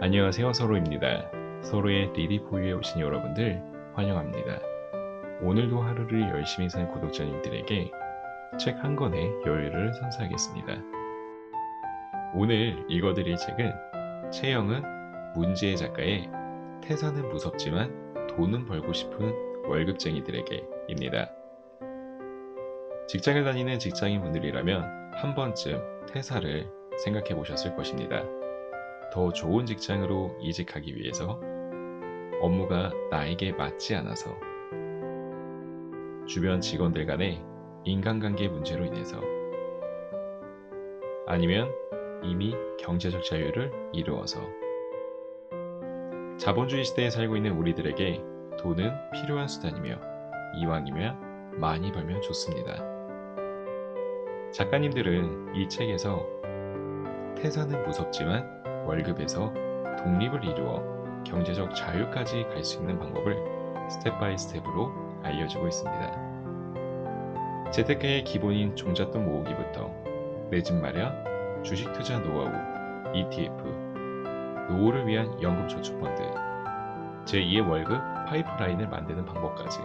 안녕하세요, 서로입니다. 서로의 리디포유에 오신 여러분들 환영합니다. 오늘도 하루를 열심히 산 구독자님들에게 책 한 권의 여유를 선사하겠습니다. 오늘 읽어드릴 책은 최영은 문지혜 작가의 퇴사는 무섭지만 돈은 벌고 싶은 월급쟁이들에게 입니다. 직장을 다니는 직장인 분들이라면 한 번쯤 퇴사를 생각해 보셨을 것입니다. 더 좋은 직장으로 이직하기 위해서, 업무가 나에게 맞지 않아서, 주변 직원들 간의 인간관계 문제로 인해서, 아니면 이미 경제적 자유를 이루어서. 자본주의 시대에 살고 있는 우리들에게 돈은 필요한 수단이며 이왕이면 많이 벌면 좋습니다. 작가님들은 이 책에서 퇴사는 무섭지만 월급에서 독립을 이루어 경제적 자유까지 갈 수 있는 방법을 스텝 바이 스텝으로 알려주고 있습니다. 재테크의 기본인 종잣돈 모으기부터 내 집 마련, 주식 투자 노하우, ETF, 노후를 위한 연금저축펀드, 제2의 월급 파이프라인을 만드는 방법까지.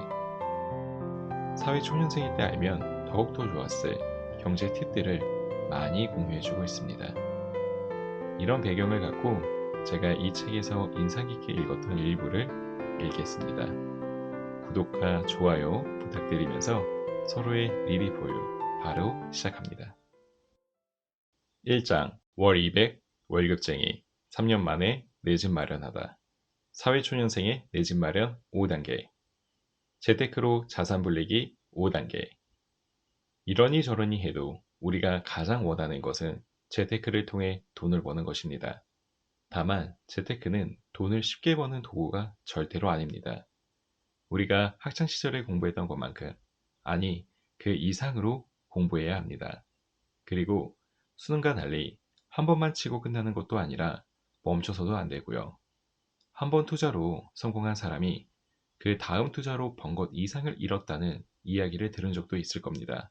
사회초년생일 때 알면 더욱더 좋았을 경제 팁들을 많이 공유해주고 있습니다. 이런 배경을 갖고 제가 이 책에서 인상 깊게 읽었던 일부를 읽겠습니다. 구독과 좋아요 부탁드리면서 서로의 리디포유 바로 시작합니다. 1장 월 200 월급쟁이 3년 만에 내 집 마련하다. 사회초년생의 내 집 마련 5단계. 재테크로 자산 불리기 5단계. 이러니 저러니 해도 우리가 가장 원하는 것은 재테크를 통해 돈을 버는 것입니다. 다만 재테크는 돈을 쉽게 버는 도구가 절대로 아닙니다. 우리가 학창시절에 공부했던 것만큼, 아니 그 이상으로 공부해야 합니다. 그리고 수능과 달리 한 번만 치고 끝나는 것도 아니라 멈춰서도 안 되고요. 한 번 투자로 성공한 사람이 그 다음 투자로 번 것 이상을 잃었다는 이야기를 들은 적도 있을 겁니다.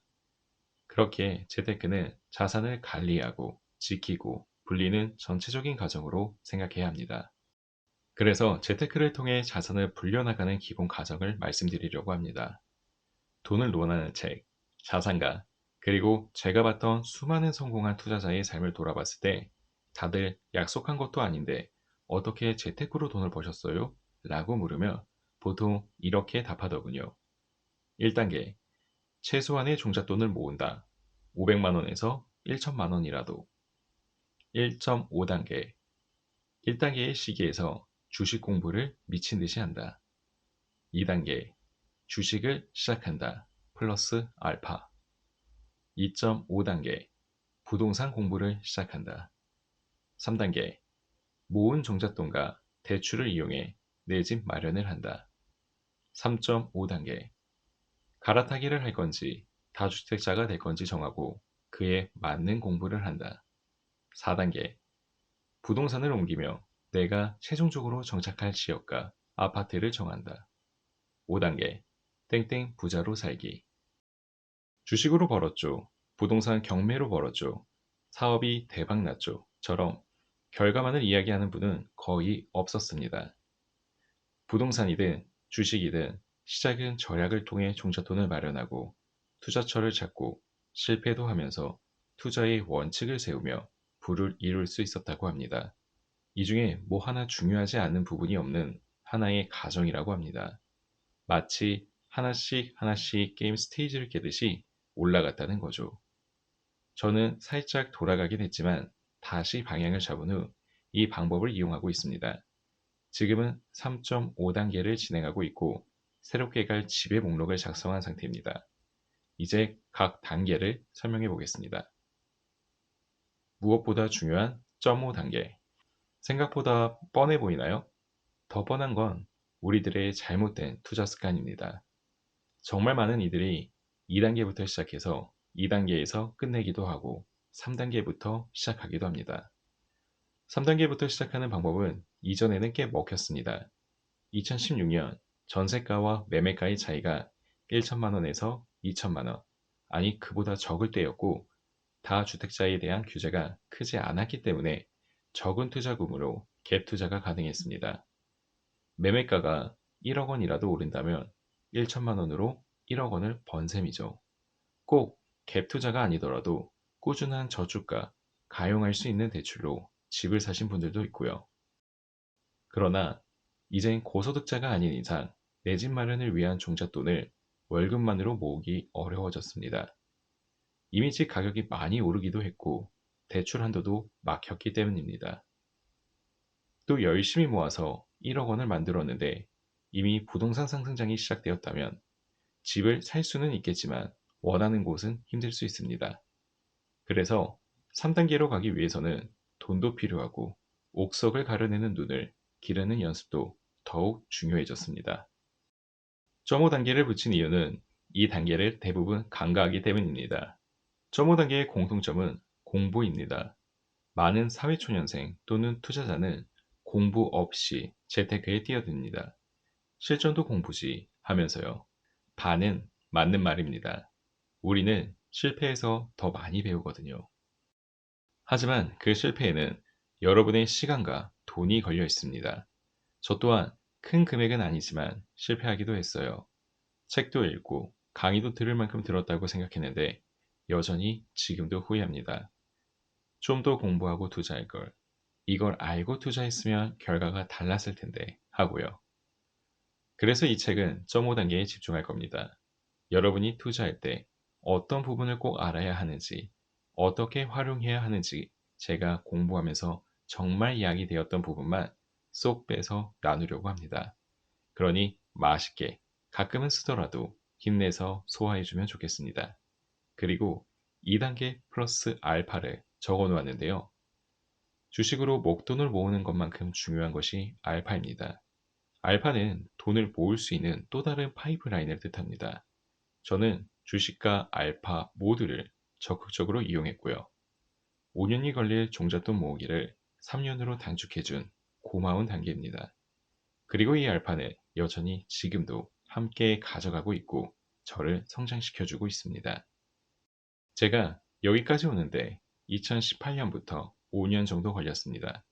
그렇게 재테크는 자산을 관리하고 지키고 불리는 전체적인 과정으로 생각해야 합니다. 그래서 재테크를 통해 자산을 불려나가는 기본 과정을 말씀드리려고 합니다. 돈을 논하는 책, 자산가, 그리고 제가 봤던 수많은 성공한 투자자의 삶을 돌아봤을 때 다들 약속한 것도 아닌데 어떻게 재테크로 돈을 버셨어요? 라고 물으며 보통 이렇게 답하더군요. 1단계, 최소한의 종잣돈을 모은다. 500만 원에서 1천만 원이라도. 1.5단계. 1단계의 시기에서 주식 공부를 미친 듯이 한다. 2단계. 주식을 시작한다. 플러스 알파. 2.5단계. 부동산 공부를 시작한다. 3단계. 모은 종잣돈과 대출을 이용해 내 집 마련을 한다. 3.5단계. 갈아타기를 할 건지 다주택자가 될 건지 정하고 그에 맞는 공부를 한다. 4단계. 부동산을 옮기며 내가 최종적으로 정착할 지역과 아파트를 정한다. 5단계. 땡땡 부자로 살기. 주식으로 벌었죠. 부동산 경매로 벌었죠. 사업이 대박났죠. 처럼 결과만을 이야기하는 분은 거의 없었습니다. 부동산이든 주식이든 시작은 절약을 통해 종잣돈을 마련하고 투자처를 찾고 실패도 하면서 투자의 원칙을 세우며 부를 이룰 수 있었다고 합니다. 이 중에 뭐 하나 중요하지 않은 부분이 없는 하나의 과정이라고 합니다. 마치 하나씩 하나씩 게임 스테이지를 깨듯이 올라갔다는 거죠. 저는 살짝 돌아가긴 했지만 다시 방향을 잡은 후 이 방법을 이용하고 있습니다. 지금은 3.5단계를 진행하고 있고 새롭게 갈 지배 목록을 작성한 상태입니다. 이제 각 단계를 설명해 보겠습니다. 무엇보다 중요한 0.5단계. 생각보다 뻔해 보이나요? 더 뻔한 건 우리들의 잘못된 투자 습관입니다. 정말 많은 이들이 2단계부터 시작해서 2단계에서 끝내기도 하고 3단계부터 시작하기도 합니다. 3단계부터 시작하는 방법은 이전에는 꽤 먹혔습니다. 2016년 전세가와 매매가의 차이가 1천만 원에서 2천만 원, 아니 그보다 적을 때였고 다주택자에 대한 규제가 크지 않았기 때문에 적은 투자금으로 갭 투자가 가능했습니다. 매매가가 1억 원이라도 오른다면 1천만 원으로 1억 원을 번 셈이죠. 꼭 갭 투자가 아니더라도 꾸준한 저축과 가용할 수 있는 대출로 집을 사신 분들도 있고요. 그러나 이젠 고소득자가 아닌 이상 내 집 마련을 위한 종잣돈을 월급만으로 모으기 어려워졌습니다. 이미 집 가격이 많이 오르기도 했고 대출 한도도 막혔기 때문입니다. 또 열심히 모아서 1억 원을 만들었는데 이미 부동산 상승장이 시작되었다면 집을 살 수는 있겠지만 원하는 곳은 힘들 수 있습니다. 그래서 3단계로 가기 위해서는 돈도 필요하고 옥석을 가려내는 눈을 기르는 연습도 더욱 중요해졌습니다. 0.5단계를 붙인 이유는 이 단계를 대부분 간과하기 때문입니다. 0.5단계의 공통점은 공부입니다. 많은 사회초년생 또는 투자자는 공부 없이 재테크에 뛰어듭니다. 실전도 공부지 하면서요. 반은 맞는 말입니다. 우리는 실패해서 더 많이 배우거든요. 하지만 그 실패에는 여러분의 시간과 돈이 걸려 있습니다. 저 또한 큰 금액은 아니지만 실패하기도 했어요. 책도 읽고 강의도 들을 만큼 들었다고 생각했는데 여전히 지금도 후회합니다. 좀 더 공부하고 투자할 걸. 이걸 알고 투자했으면 결과가 달랐을 텐데 하고요. 그래서 이 책은 0.5단계에 집중할 겁니다. 여러분이 투자할 때 어떤 부분을 꼭 알아야 하는지, 어떻게 활용해야 하는지 제가 공부하면서 정말 이야기 되었던 부분만 쏙 빼서 나누려고 합니다. 그러니 맛있게 가끔은 쓰더라도 힘내서 소화해주면 좋겠습니다. 그리고 2단계 플러스 알파를 적어 놓았는데요. 주식으로 목돈을 모으는 것만큼 중요한 것이 알파입니다. 알파는 돈을 모을 수 있는 또 다른 파이프라인을 뜻합니다. 저는 주식과 알파 모두를 적극적으로 이용했고요. 5년이 걸릴 종잣돈 모으기를 3년으로 단축해준 고마운 단계입니다. 그리고 이 알파는 여전히 지금도 함께 가져가고 있고 저를 성장시켜주고 있습니다. 제가 여기까지 오는데 2018년부터 5년 정도 걸렸습니다.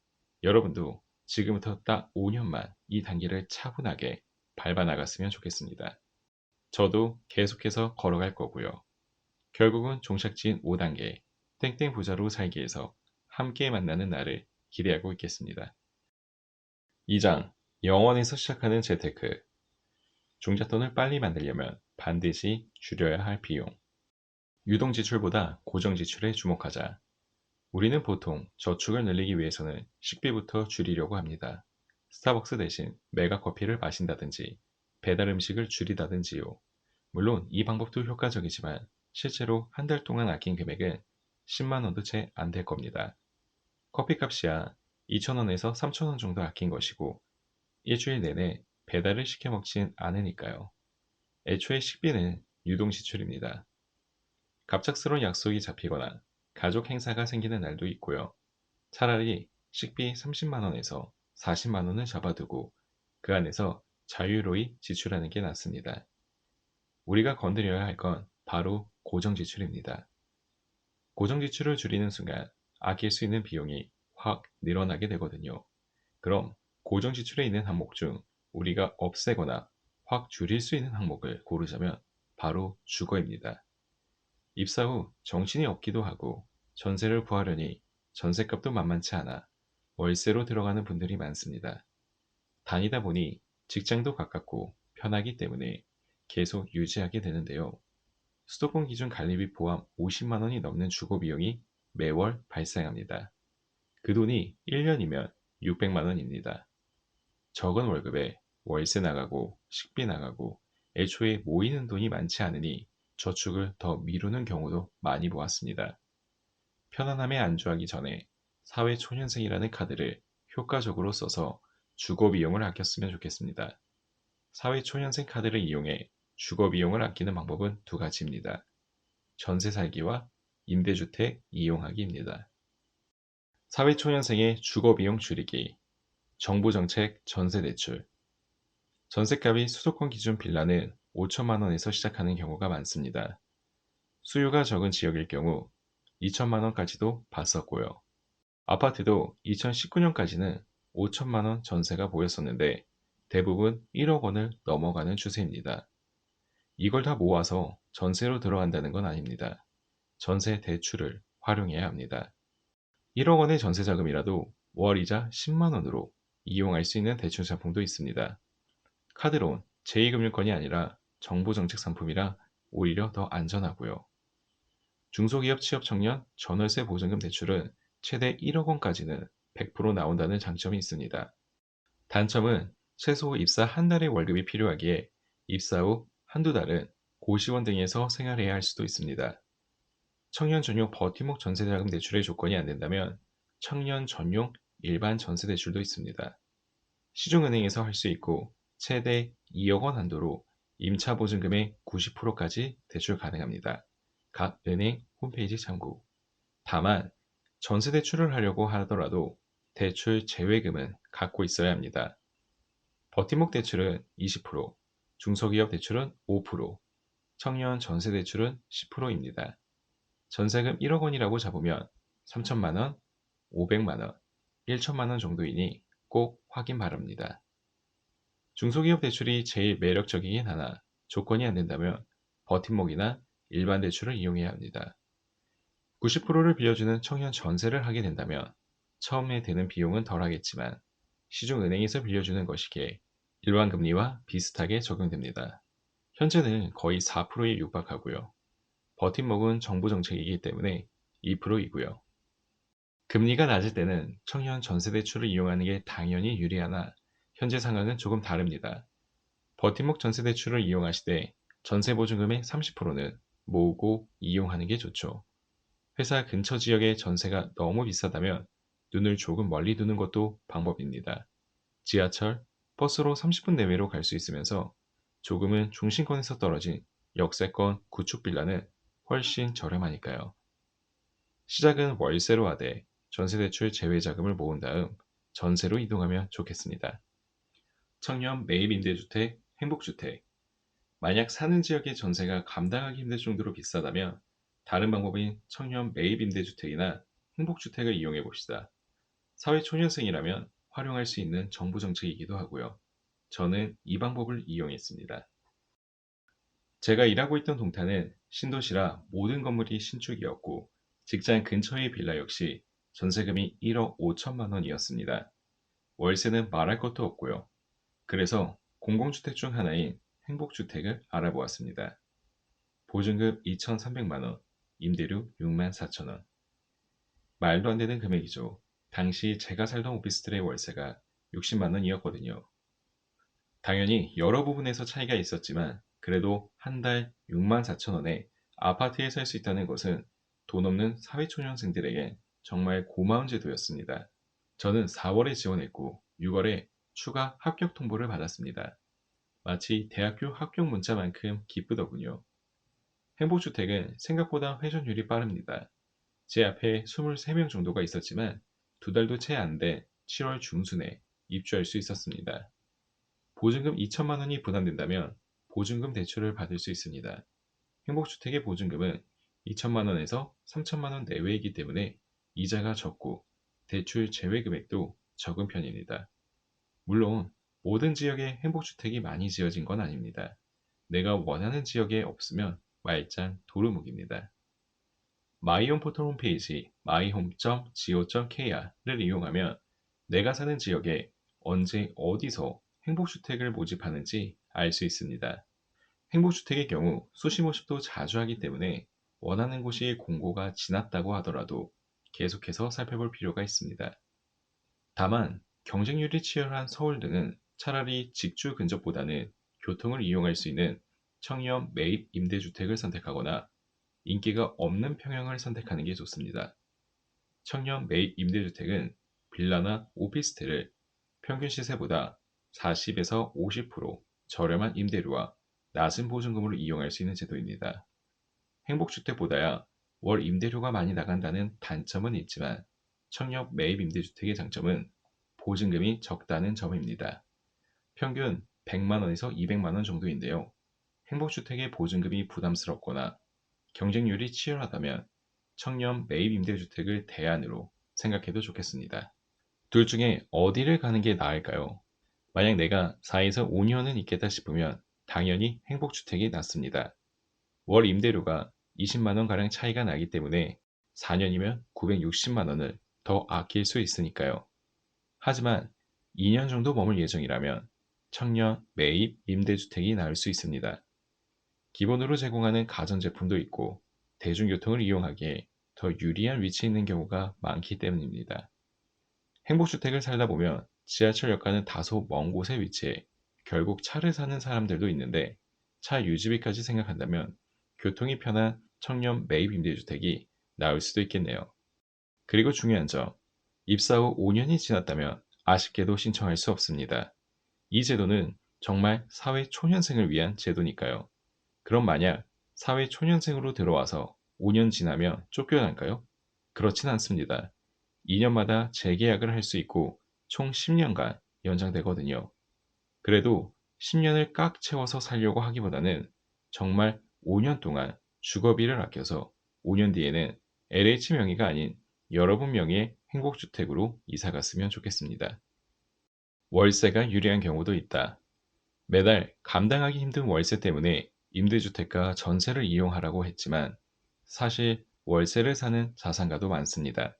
여러분도 지금부터 딱 5년만 이 단계를 차분하게 밟아 나갔으면 좋겠습니다. 저도 계속해서 걸어갈 거고요. 결국은 종착지인 5단계 땡땡 부자로 살기 위해서 함께 만나는 날을 기대하고 있겠습니다. 2장 영원에서 시작하는 재테크 종잣돈을 빨리 만들려면 반드시 줄여야 할 비용 유동지출보다 고정지출에 주목하자. 우리는 보통 저축을 늘리기 위해서는 식비부터 줄이려고 합니다. 스타벅스 대신 메가커피를 마신다든지 배달 음식을 줄이다든지요. 물론 이 방법도 효과적이지만 실제로 한 달 동안 아낀 금액은 10만 원도 채 안 될 겁니다. 커피값이야 2,000원에서 3,000원 정도 아낀 것이고 일주일 내내 배달을 시켜 먹진 않으니까요. 애초에 식비는 유동지출입니다. 갑작스러운 약속이 잡히거나 가족 행사가 생기는 날도 있고요. 차라리 식비 30만 원에서 40만 원을 잡아두고 그 안에서 자유로이 지출하는 게 낫습니다. 우리가 건드려야 할 건 바로 고정지출입니다. 고정지출을 줄이는 순간 아낄 수 있는 비용이 확 늘어나게 되거든요. 그럼 고정지출에 있는 항목 중 우리가 없애거나 확 줄일 수 있는 항목을 고르자면 바로 주거입니다. 입사 후 정신이 없기도 하고 전세를 구하려니 전세값도 만만치 않아 월세로 들어가는 분들이 많습니다. 다니다 보니 직장도 가깝고 편하기 때문에 계속 유지하게 되는데요. 수도권 기준 관리비 포함 50만 원이 넘는 주거 비용이 매월 발생합니다. 그 돈이 1년이면 600만 원입니다. 적은 월급에 월세 나가고 식비 나가고 애초에 모이는 돈이 많지 않으니 저축을 더 미루는 경우도 많이 보았습니다. 편안함에 안주하기 전에 사회초년생이라는 카드를 효과적으로 써서 주거 비용을 아꼈으면 좋겠습니다. 사회초년생 카드를 이용해 주거 비용을 아끼는 방법은 두 가지입니다. 전세 살기와 임대주택 이용하기입니다. 사회초년생의 주거 비용 줄이기, 정부정책 전세대출. 전세값이 수도권 기준 빌라는 5천만 원에서 시작하는 경우가 많습니다. 수요가 적은 지역일 경우 2천만 원까지도 봤었고요. 아파트도 2019년까지는 5천만 원 전세가 보였었는데 대부분 1억 원을 넘어가는 추세입니다. 이걸 다 모아서 전세로 들어간다는 건 아닙니다. 전세 대출을 활용해야 합니다. 1억 원의 전세 자금이라도 월이자 10만 원으로 이용할 수 있는 대출 상품도 있습니다. 카드론, 제2금융권이 아니라 정부정책 상품이라 오히려 더 안전하고요. 중소기업 취업 청년 전월세 보증금 대출은 최대 1억 원까지는 100% 나온다는 장점이 있습니다. 단점은 최소 입사 한 달의 월급이 필요하기에 입사 후 한두 달은 고시원 등에서 생활해야 할 수도 있습니다. 청년 전용 버팀목 전세자금 대출의 조건이 안 된다면 청년 전용 일반 전세 대출도 있습니다. 시중은행에서 할 수 있고 최대 2억 원 한도로 임차 보증금의 90%까지 대출 가능합니다. 각 은행 홈페이지 참고. 다만 전세 대출을 하려고 하더라도 대출 제외금은 갖고 있어야 합니다. 버팀목 대출은 20%, 중소기업 대출은 5%, 청년 전세 대출은 10%입니다. 전세금 1억 원이라고 잡으면 3천만 원, 500만 원, 1천만 원 정도이니 꼭 확인 바랍니다. 중소기업 대출이 제일 매력적이긴 하나 조건이 안 된다면 버팀목이나 일반 대출을 이용해야 합니다. 90%를 빌려주는 청년 전세를 하게 된다면 처음에 드는 비용은 덜하겠지만 시중은행에서 빌려주는 것이기에 일반 금리와 비슷하게 적용됩니다. 현재는 거의 4%에 육박하고요. 버팀목은 정부 정책이기 때문에 2%이고요. 금리가 낮을 때는 청년 전세대출을 이용하는 게 당연히 유리하나 현재 상황은 조금 다릅니다. 버팀목 전세대출을 이용하시되 전세보증금의 30%는 모으고 이용하는 게 좋죠. 회사 근처 지역의 전세가 너무 비싸다면 눈을 조금 멀리 두는 것도 방법입니다. 지하철, 버스로 30분 내외로 갈 수 있으면서 조금은 중심권에서 떨어진 역세권 구축 빌라는 훨씬 저렴하니까요. 시작은 월세로 하되 전세대출 제외자금을 모은 다음 전세로 이동하면 좋겠습니다. 청년 매입 임대주택, 행복주택. 만약 사는 지역의 전세가 감당하기 힘들 정도로 비싸다면 다른 방법인 청년 매입 임대주택이나 행복주택을 이용해 봅시다. 사회초년생이라면 활용할 수 있는 정부 정책이기도 하고요. 저는 이 방법을 이용했습니다. 제가 일하고 있던 동탄은 신도시라 모든 건물이 신축이었고 직장 근처의 빌라 역시 전세금이 1억 5천만 원이었습니다. 월세는 말할 것도 없고요. 그래서 공공주택 중 하나인 행복주택을 알아보았습니다. 보증금 2,300만 원, 임대료 6만 4천 원. 말도 안 되는 금액이죠. 당시 제가 살던 오피스텔의 월세가 60만 원이었거든요. 당연히 여러 부분에서 차이가 있었지만 그래도 한 달 6만 4천 원에 아파트에 살 수 있다는 것은 돈 없는 사회초년생들에게 정말 고마운 제도였습니다. 저는 4월에 지원했고 6월에 추가 합격 통보를 받았습니다. 마치 대학교 합격 문자만큼 기쁘더군요. 행복주택은 생각보다 회전율이 빠릅니다. 제 앞에 23명 정도가 있었지만 두 달도 채 안 돼 7월 중순에 입주할 수 있었습니다. 보증금 2천만 원이 부담된다면 보증금 대출을 받을 수 있습니다. 행복주택의 보증금은 2천만 원에서 3천만 원 내외이기 때문에 이자가 적고 대출 제외 금액도 적은 편입니다. 물론 모든 지역에 행복주택이 많이 지어진 건 아닙니다. 내가 원하는 지역에 없으면 말짱 도루묵입니다. 마이홈 포털 홈페이지 myhome.go.kr을 이용하면 내가 사는 지역에 언제 어디서 행복주택을 모집하는지 알 수 있습니다. 행복주택의 경우 수시 모집도 자주 하기 때문에 원하는 곳이 공고가 지났다고 하더라도 계속해서 살펴볼 필요가 있습니다. 다만 경쟁률이 치열한 서울 등은 차라리 직주 근접보다는 교통을 이용할 수 있는 청년 매입 임대주택을 선택하거나 인기가 없는 평형을 선택하는 게 좋습니다. 청년 매입 임대주택은 빌라나 오피스텔을 평균 시세보다 40에서 50% 저렴한 임대료와 낮은 보증금으로 이용할 수 있는 제도입니다. 행복주택보다야 월 임대료가 많이 나간다는 단점은 있지만 청년 매입 임대주택의 장점은 보증금이 적다는 점입니다. 평균 100만 원에서 200만 원 정도인데요. 행복주택의 보증금이 부담스럽거나 경쟁률이 치열하다면 청년 매입 임대주택을 대안으로 생각해도 좋겠습니다. 둘 중에 어디를 가는 게 나을까요? 만약 내가 4에서 5년은 있겠다 싶으면 당연히 행복주택이 낫습니다. 월 임대료가 20만 원가량 차이가 나기 때문에 4년이면 960만 원을 더 아낄 수 있으니까요. 하지만 2년 정도 머물 예정이라면 청년 매입 임대주택이 나을 수 있습니다. 기본으로 제공하는 가전제품도 있고 대중교통을 이용하기에 더 유리한 위치에 있는 경우가 많기 때문입니다. 행복주택을 살다 보면 지하철역과는 다소 먼 곳에 위치해 결국 차를 사는 사람들도 있는데 차 유지비까지 생각한다면 교통이 편한 청년 매입 임대주택이 나을 수도 있겠네요. 그리고 중요한 점, 입사 후 5년이 지났다면 아쉽게도 신청할 수 없습니다. 이 제도는 정말 사회 초년생을 위한 제도니까요. 그럼 만약 사회 초년생으로 들어와서 5년 지나면 쫓겨날까요? 그렇진 않습니다. 2년마다 재계약을 할 수 있고 총 10년간 연장되거든요. 그래도 10년을 꽉 채워서 살려고 하기보다는 정말 5년 동안 주거비를 아껴서 5년 뒤에는 LH 명의가 아닌 여러분 명의의 행복주택으로 이사 갔으면 좋겠습니다. 월세가 유리한 경우도 있다. 매달 감당하기 힘든 월세 때문에 임대주택과 전세를 이용하라고 했지만 사실 월세를 사는 자산가도 많습니다.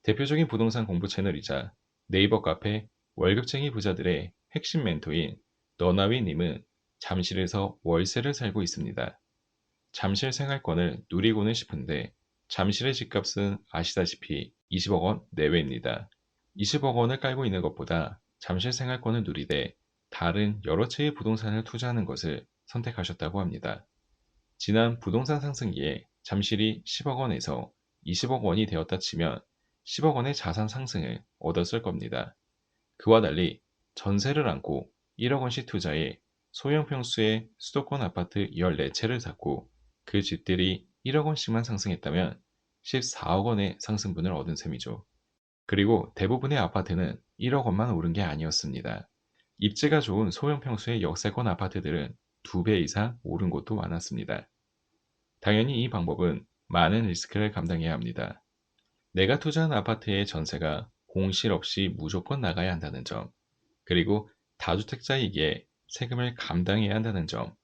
대표적인 부동산 공부 채널이자 네이버 카페 월급쟁이 부자들의 핵심 멘토인 너나위님은 잠실에서 월세를 살고 있습니다. 잠실 생활권을 누리고는 싶은데 잠실의 집값은 아시다시피 20억 원 내외입니다. 20억 원을 깔고 있는 것보다 잠실 생활권을 누리되 다른 여러 채의 부동산을 투자하는 것을 선택하셨다고 합니다. 지난 부동산 상승기에 잠실이 10억 원에서 20억 원이 되었다 치면 10억 원의 자산 상승을 얻었을 겁니다. 그와 달리 전세를 안고 1억 원씩 투자해 소형 평수의 수도권 아파트 14채를 샀고 그 집들이 1억 원씩만 상승했다면 14억 원의 상승분을 얻은 셈이죠. 그리고 대부분의 아파트는 1억 원만 오른 게 아니었습니다. 입지가 좋은 소형 평수의 역세권 아파트들은 2배 이상 오른 곳도 많았습니다. 당연히 이 방법은 많은 리스크를 감당해야 합니다. 내가 투자한 아파트의 전세가 공실 없이 무조건 나가야 한다는 점, 그리고 다주택자이기에 세금을 감당해야 한다는 점,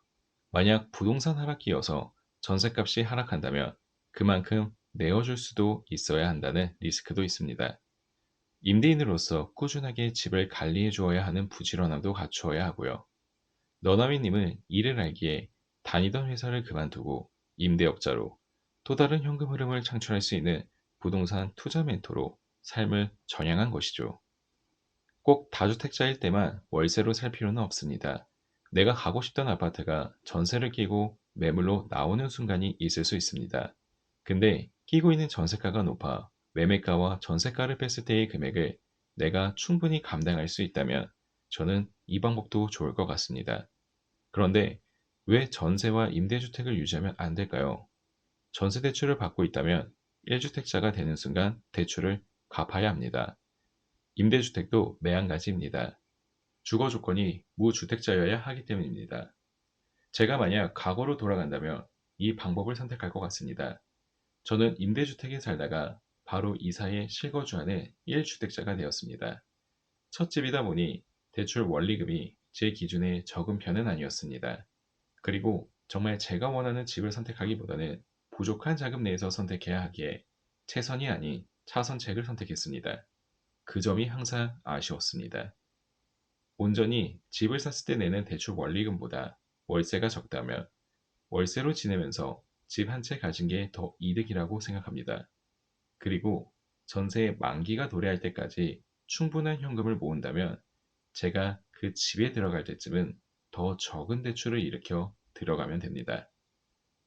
만약 부동산 하락기여서 전세값이 하락한다면 그만큼 내어줄 수도 있어야 한다는 리스크도 있습니다. 임대인으로서 꾸준하게 집을 관리해 주어야 하는 부지런함도 갖추어야 하고요. 너나미님은 이를 알기에 다니던 회사를 그만두고 임대업자로 또 다른 현금 흐름을 창출할 수 있는 부동산 투자 멘토로 삶을 전향한 것이죠. 꼭 다주택자일 때만 월세로 살 필요는 없습니다. 내가 가고 싶던 아파트가 전세를 끼고 매물로 나오는 순간이 있을 수 있습니다. 근데 끼고 있는 전세가가 높아 매매가와 전세가를 뺐을 때의 금액을 내가 충분히 감당할 수 있다면 저는 이 방법도 좋을 것 같습니다. 그런데 왜 전세와 임대주택을 유지하면 안 될까요? 전세 대출을 받고 있다면 1주택자가 되는 순간 대출을 갚아야 합니다. 임대주택도 매한가지입니다. 주거 조건이 무주택자여야 하기 때문입니다. 제가 만약 과거로 돌아간다면 이 방법을 선택할 것 같습니다. 저는 임대주택에 살다가 바로 이사에 실거주하는 1주택자가 되었습니다. 첫 집이다 보니 대출 원리금이 제 기준에 적은 편은 아니었습니다. 그리고 정말 제가 원하는 집을 선택하기보다는 부족한 자금 내에서 선택해야 하기에 최선이 아닌 차선책을 선택했습니다. 그 점이 항상 아쉬웠습니다. 온전히 집을 샀을 때 내는 대출 원리금보다 월세가 적다면 월세로 지내면서 집 한 채 가진 게 더 이득이라고 생각합니다. 그리고 전세의 만기가 도래할 때까지 충분한 현금을 모은다면 제가 그 집에 들어갈 때쯤은 더 적은 대출을 일으켜 들어가면 됩니다.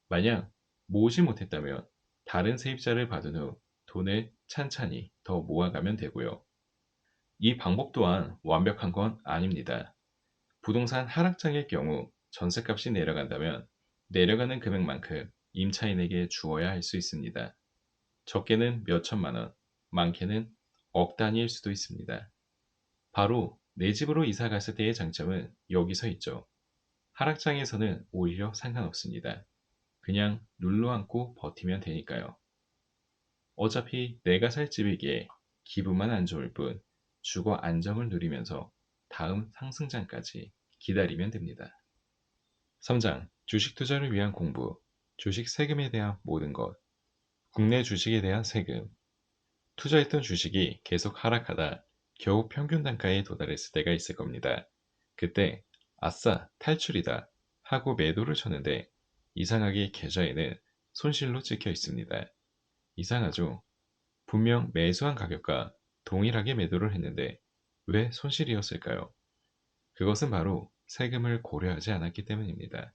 만약 모으지 못했다면 다른 세입자를 받은 후 돈을 찬찬히 더 모아가면 되고요. 이 방법 또한 완벽한 건 아닙니다. 부동산 하락장일 경우 전세값이 내려간다면 내려가는 금액만큼 임차인에게 주어야 할 수 있습니다. 적게는 몇 천만 원, 많게는 억 단위일 수도 있습니다. 바로 내 집으로 이사 갔을 때의 장점은 여기서 있죠. 하락장에서는 오히려 상관없습니다. 그냥 눌러앉고 버티면 되니까요. 어차피 내가 살 집이기에 기분만 안 좋을 뿐 주거 안정을 누리면서 다음 상승장까지 기다리면 됩니다. 3장 주식 투자를 위한 공부, 주식 세금에 대한 모든 것, 국내 주식에 대한 세금. 투자했던 주식이 계속 하락하다 겨우 평균 단가에 도달했을 때가 있을 겁니다. 그때 아싸 탈출이다 하고 매도를 쳤는데 이상하게 계좌에는 손실로 찍혀 있습니다. 이상하죠? 분명 매수한 가격과 동일하게 매도를 했는데 왜 손실이었을까요? 그것은 바로 세금을 고려하지 않았기 때문입니다.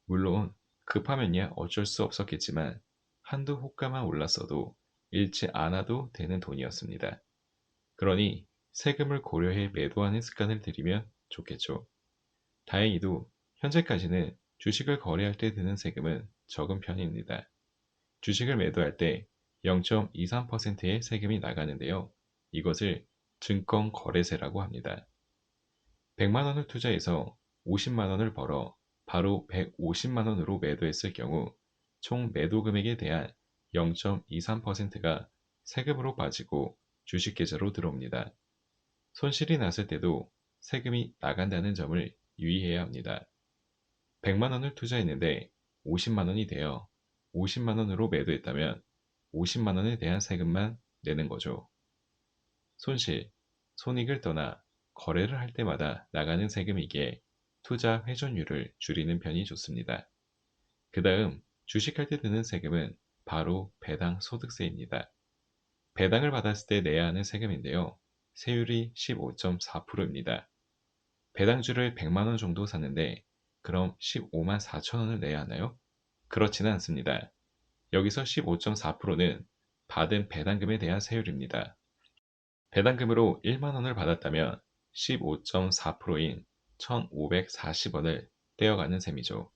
물론 급하면야 어쩔 수 없었겠지만 한두 호가만 올랐어도 잃지 않아도 되는 돈이었습니다. 그러니 세금을 고려해 매도하는 습관을 들이면 좋겠죠. 다행히도 현재까지는 주식을 거래할 때 드는 세금은 적은 편입니다. 주식을 매도할 때 0.23%의 세금이 나가는데요. 이것을 증권거래세라고 합니다. 100만 원을 투자해서 50만 원을 벌어 바로 150만 원으로 매도했을 경우 총 매도 금액에 대한 0.23%가 세금으로 빠지고 주식 계좌로 들어옵니다. 손실이 났을 때도 세금이 나간다는 점을 유의해야 합니다. 100만 원을 투자했는데 50만 원이 되어 50만 원으로 매도했다면 50만 원에 대한 세금만 내는 거죠. 손실, 손익을 떠나 거래를 할 때마다 나가는 세금이기에 투자 회전율을 줄이는 편이 좋습니다. 그 다음 주식할 때 드는 세금은 바로 배당 소득세입니다. 배당을 받았을 때 내야 하는 세금인데요. 세율이 15.4%입니다. 배당주를 100만 원 정도 샀는데 그럼 15만 4천 원을 내야 하나요? 그렇지는 않습니다. 여기서 15.4%는 받은 배당금에 대한 세율입니다. 배당금으로 1만 원을 받았다면 15.4%인 1,540원을 떼어가는 셈이죠.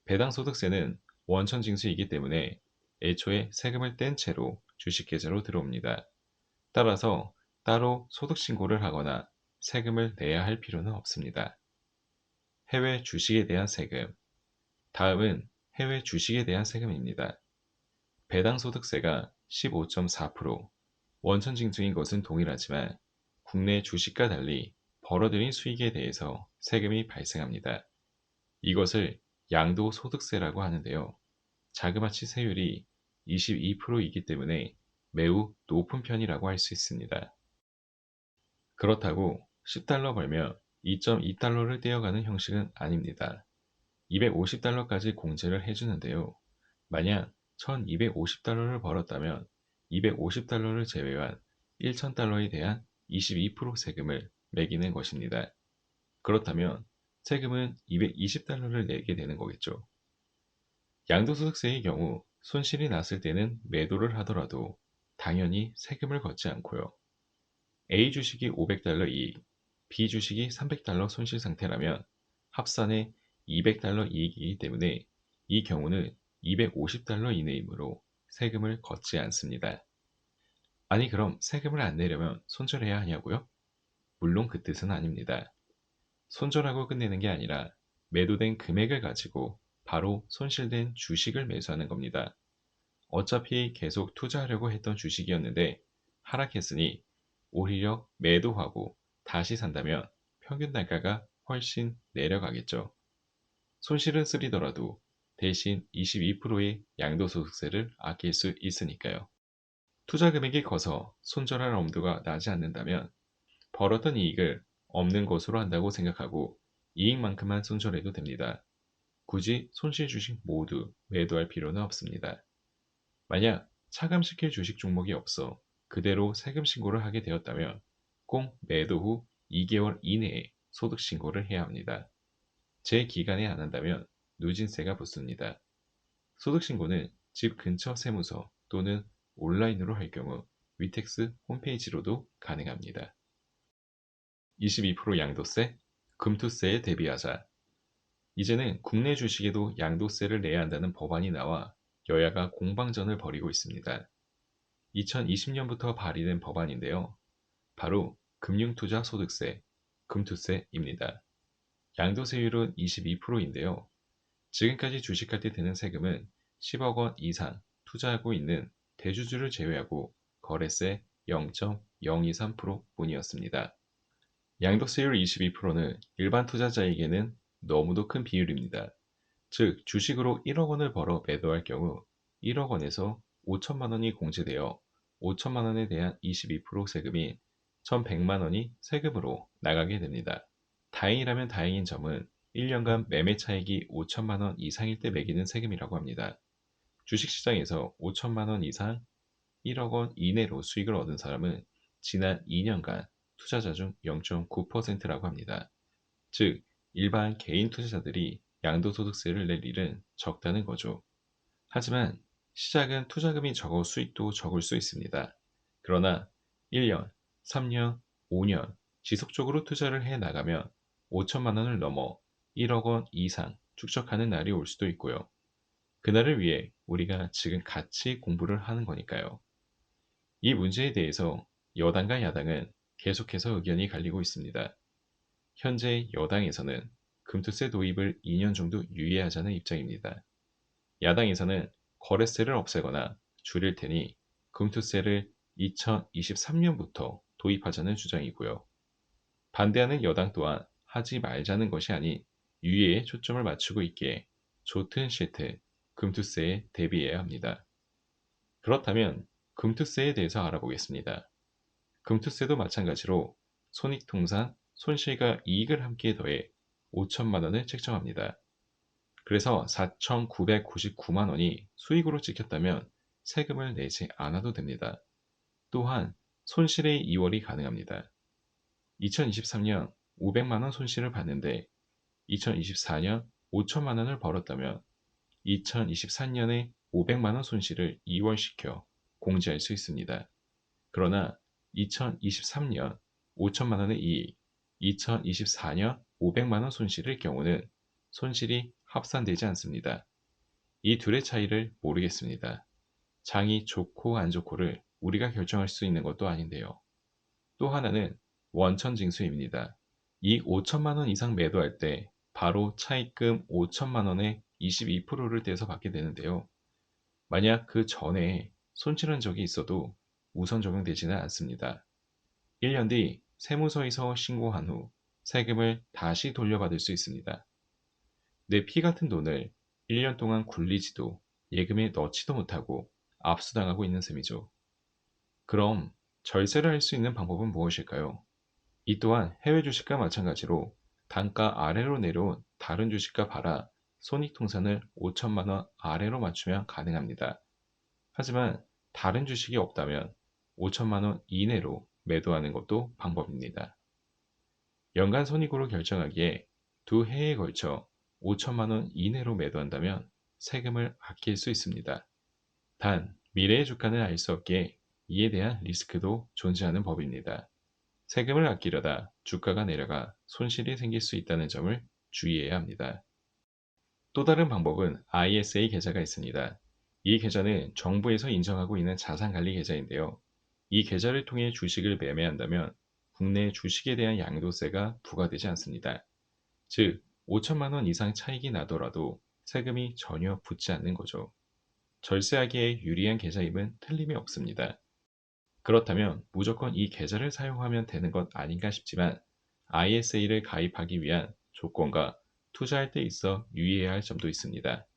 배당소득세는 원천징수이기 때문에 애초에 세금을 뗀 채로 주식계좌로 들어옵니다. 따라서 따로 소득신고를 하거나 세금을 내야 할 필요는 없습니다. 해외 주식에 대한 세금. 다음은 해외 주식에 대한 세금입니다. 배당소득세가 15.4%, 원천징수인 것은 동일하지만 국내 주식과 달리 벌어들인 수익에 대해서 세금이 발생합니다. 이것을 양도소득세라고 하는데요. 자그마치 세율이 22%이기 때문에 매우 높은 편이라고 할 수 있습니다. 그렇다고 10달러 벌면 2.2달러를 떼어가는 형식은 아닙니다. 250달러까지 공제를 해주는데요. 만약 1250달러를 벌었다면 250달러를 제외한 1000달러에 대한 22% 세금을 매기는 것입니다. 그렇다면 세금은 220달러를 내게 되는 거겠죠. 양도소득세의 경우 손실이 났을 때는 매도를 하더라도 당연히 세금을 걷지 않고요. A 주식이 500달러 이익, B 주식이 300달러 손실 상태라면 합산해 200달러 이익이기 때문에 이 경우는 250달러 이내이므로 세금을 걷지 않습니다. 아니 그럼 세금을 안 내려면 손절해야 하냐고요? 물론 그 뜻은 아닙니다. 손절하고 끝내는 게 아니라 매도된 금액을 가지고 바로 손실된 주식을 매수하는 겁니다. 어차피 계속 투자하려고 했던 주식이었는데 하락했으니 오히려 매도하고 다시 산다면 평균 단가가 훨씬 내려가겠죠. 손실은 쓰리더라도 대신 22%의 양도소득세를 아낄 수 있으니까요. 투자 금액이 커서 손절할 엄두가 나지 않는다면 벌었던 이익을 없는 것으로 한다고 생각하고 이익만큼만 손절해도 됩니다. 굳이 손실 주식 모두 매도할 필요는 없습니다. 만약 차감시킬 주식 종목이 없어 그대로 세금 신고를 하게 되었다면 꼭 매도 후 2개월 이내에 소득 신고를 해야 합니다. 제 기간에 안 한다면 누진세가 붙습니다. 소득 신고는 집 근처 세무서 또는 온라인으로 할 경우 위텍스 홈페이지로도 가능합니다. 22% 양도세, 금투세에 대비하자. 이제는 국내 주식에도 양도세를 내야 한다는 법안이 나와 여야가 공방전을 벌이고 있습니다. 2020년부터 발의된 법안인데요. 바로 금융투자소득세, 금투세입니다. 양도세율은 22%인데요. 지금까지 주식할 때 드는 세금은 10억 원 이상 투자하고 있는 대주주를 제외하고 거래세 0.023%뿐이었습니다. 양도세율 22%는 일반 투자자에게는 너무도 큰 비율입니다. 즉, 주식으로 1억 원을 벌어 매도할 경우 1억 원에서 5천만 원이 공제되어 5천만 원에 대한 22% 세금인 1,100만 원이 세금으로 나가게 됩니다. 다행이라면 다행인 점은 1년간 매매 차익이 5천만 원 이상일 때 매기는 세금이라고 합니다. 주식시장에서 5천만 원 이상 1억 원 이내로 수익을 얻은 사람은 지난 2년간 투자자 중 0.9%라고 합니다. 즉, 일반 개인 투자자들이 양도소득세를 낼 일은 적다는 거죠. 하지만 시작은 투자금이 적어 수익도 적을 수 있습니다. 그러나 1년, 3년, 5년 지속적으로 투자를 해 나가면 5천만 원을 넘어 1억 원 이상 축적하는 날이 올 수도 있고요. 그날을 위해 우리가 지금 같이 공부를 하는 거니까요. 이 문제에 대해서 여당과 야당은 계속해서 의견이 갈리고 있습니다. 현재 여당에서는 금투세 도입을 2년 정도 유예하자는 입장입니다. 야당에서는 거래세를 없애거나 줄일 테니 금투세를 2023년부터 도입하자는 주장이고요. 반대하는 여당 또한 하지 말자는 것이 아닌 유예에 초점을 맞추고 있기에 좋든 싫든 금투세에 대비해야 합니다. 그렇다면 금투세에 대해서 알아보겠습니다. 금투세도 마찬가지로 손익통산, 손실과 이익을 함께 더해 5천만 원을 책정합니다. 그래서 4,999만 원이 수익으로 찍혔다면 세금을 내지 않아도 됩니다. 또한 손실의 2월이 가능합니다. 2023년 500만 원 손실을 봤는데 2024년 5천만 원을 벌었다면 2023년에 500만 원 손실을 2월시켜 공제할 수 있습니다. 그러나 2023년 5천만 원의 이익, 2024년 500만 원 손실일 경우는 손실이 합산되지 않습니다. 이 둘의 차이를 모르겠습니다. 장이 좋고 안 좋고를 우리가 결정할 수 있는 것도 아닌데요. 또 하나는 원천징수입니다. 이익 5천만 원 이상 매도할 때 바로 차입금 5천만 원의 22%를 떼서 받게 되는데요. 만약 그 전에 손실한 적이 있어도 우선 적용되지는 않습니다. 1년 뒤 세무서에서 신고한 후 세금을 다시 돌려받을 수 있습니다. 내 피 같은 돈을 1년 동안 굴리지도 예금에 넣지도 못하고 압수당하고 있는 셈이죠. 그럼 절세를 할 수 있는 방법은 무엇일까요? 이 또한 해외 주식과 마찬가지로 단가 아래로 내려온 다른 주식과 팔아 손익통산을 5천만 원 아래로 맞추면 가능합니다. 하지만 다른 주식이 없다면 5천만 원 이내로 매도하는 것도 방법입니다. 연간 손익으로 결정하기에 두 해에 걸쳐 5천만 원 이내로 매도한다면 세금을 아낄 수 있습니다. 단, 미래의 주가는 알 수 없기에 이에 대한 리스크도 존재하는 법입니다. 세금을 아끼려다 주가가 내려가 손실이 생길 수 있다는 점을 주의해야 합니다. 또 다른 방법은 ISA 계좌가 있습니다. 이 계좌는 정부에서 인정하고 있는 자산관리 계좌인데요. 이 계좌를 통해 주식을 매매한다면 국내 주식에 대한 양도세가 부과되지 않습니다. 즉, 5천만 원 이상 차익이 나더라도 세금이 전혀 붙지 않는 거죠. 절세하기에 유리한 계좌임은 틀림이 없습니다. 그렇다면 무조건 이 계좌를 사용하면 되는 것 아닌가 싶지만 ISA를 가입하기 위한 조건과 투자할 때 있어 유의해야 할 점도 있습니다.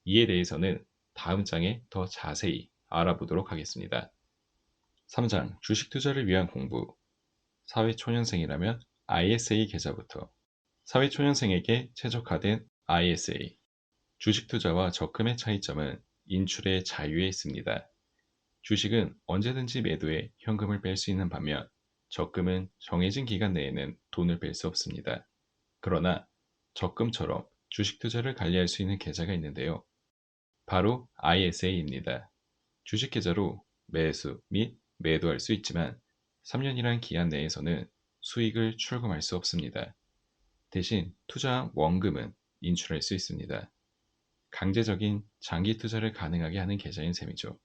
이에 대해서는 다음 장에 더 자세히 알아보도록 하겠습니다. 3장 주식 투자를 위한 공부. 사회초년생이라면 ISA 계좌부터. 사회초년생에게 최적화된 ISA. 주식 투자와 적금의 차이점은 인출의 자유에 있습니다. 주식은 언제든지 매도해 현금을 뺄 수 있는 반면 적금은 정해진 기간 내에는 돈을 뺄 수 없습니다. 그러나 적금처럼 주식 투자를 관리할 수 있는 계좌가 있는데요. 바로 ISA입니다. 주식 계좌로 매수 및 매도할 수 있지만 3년이란 기한 내에서는 수익을 출금할 수 없습니다. 대신 투자한 원금은 인출할 수 있습니다. 강제적인 장기 투자를 가능하게 하는 계좌인 셈이죠.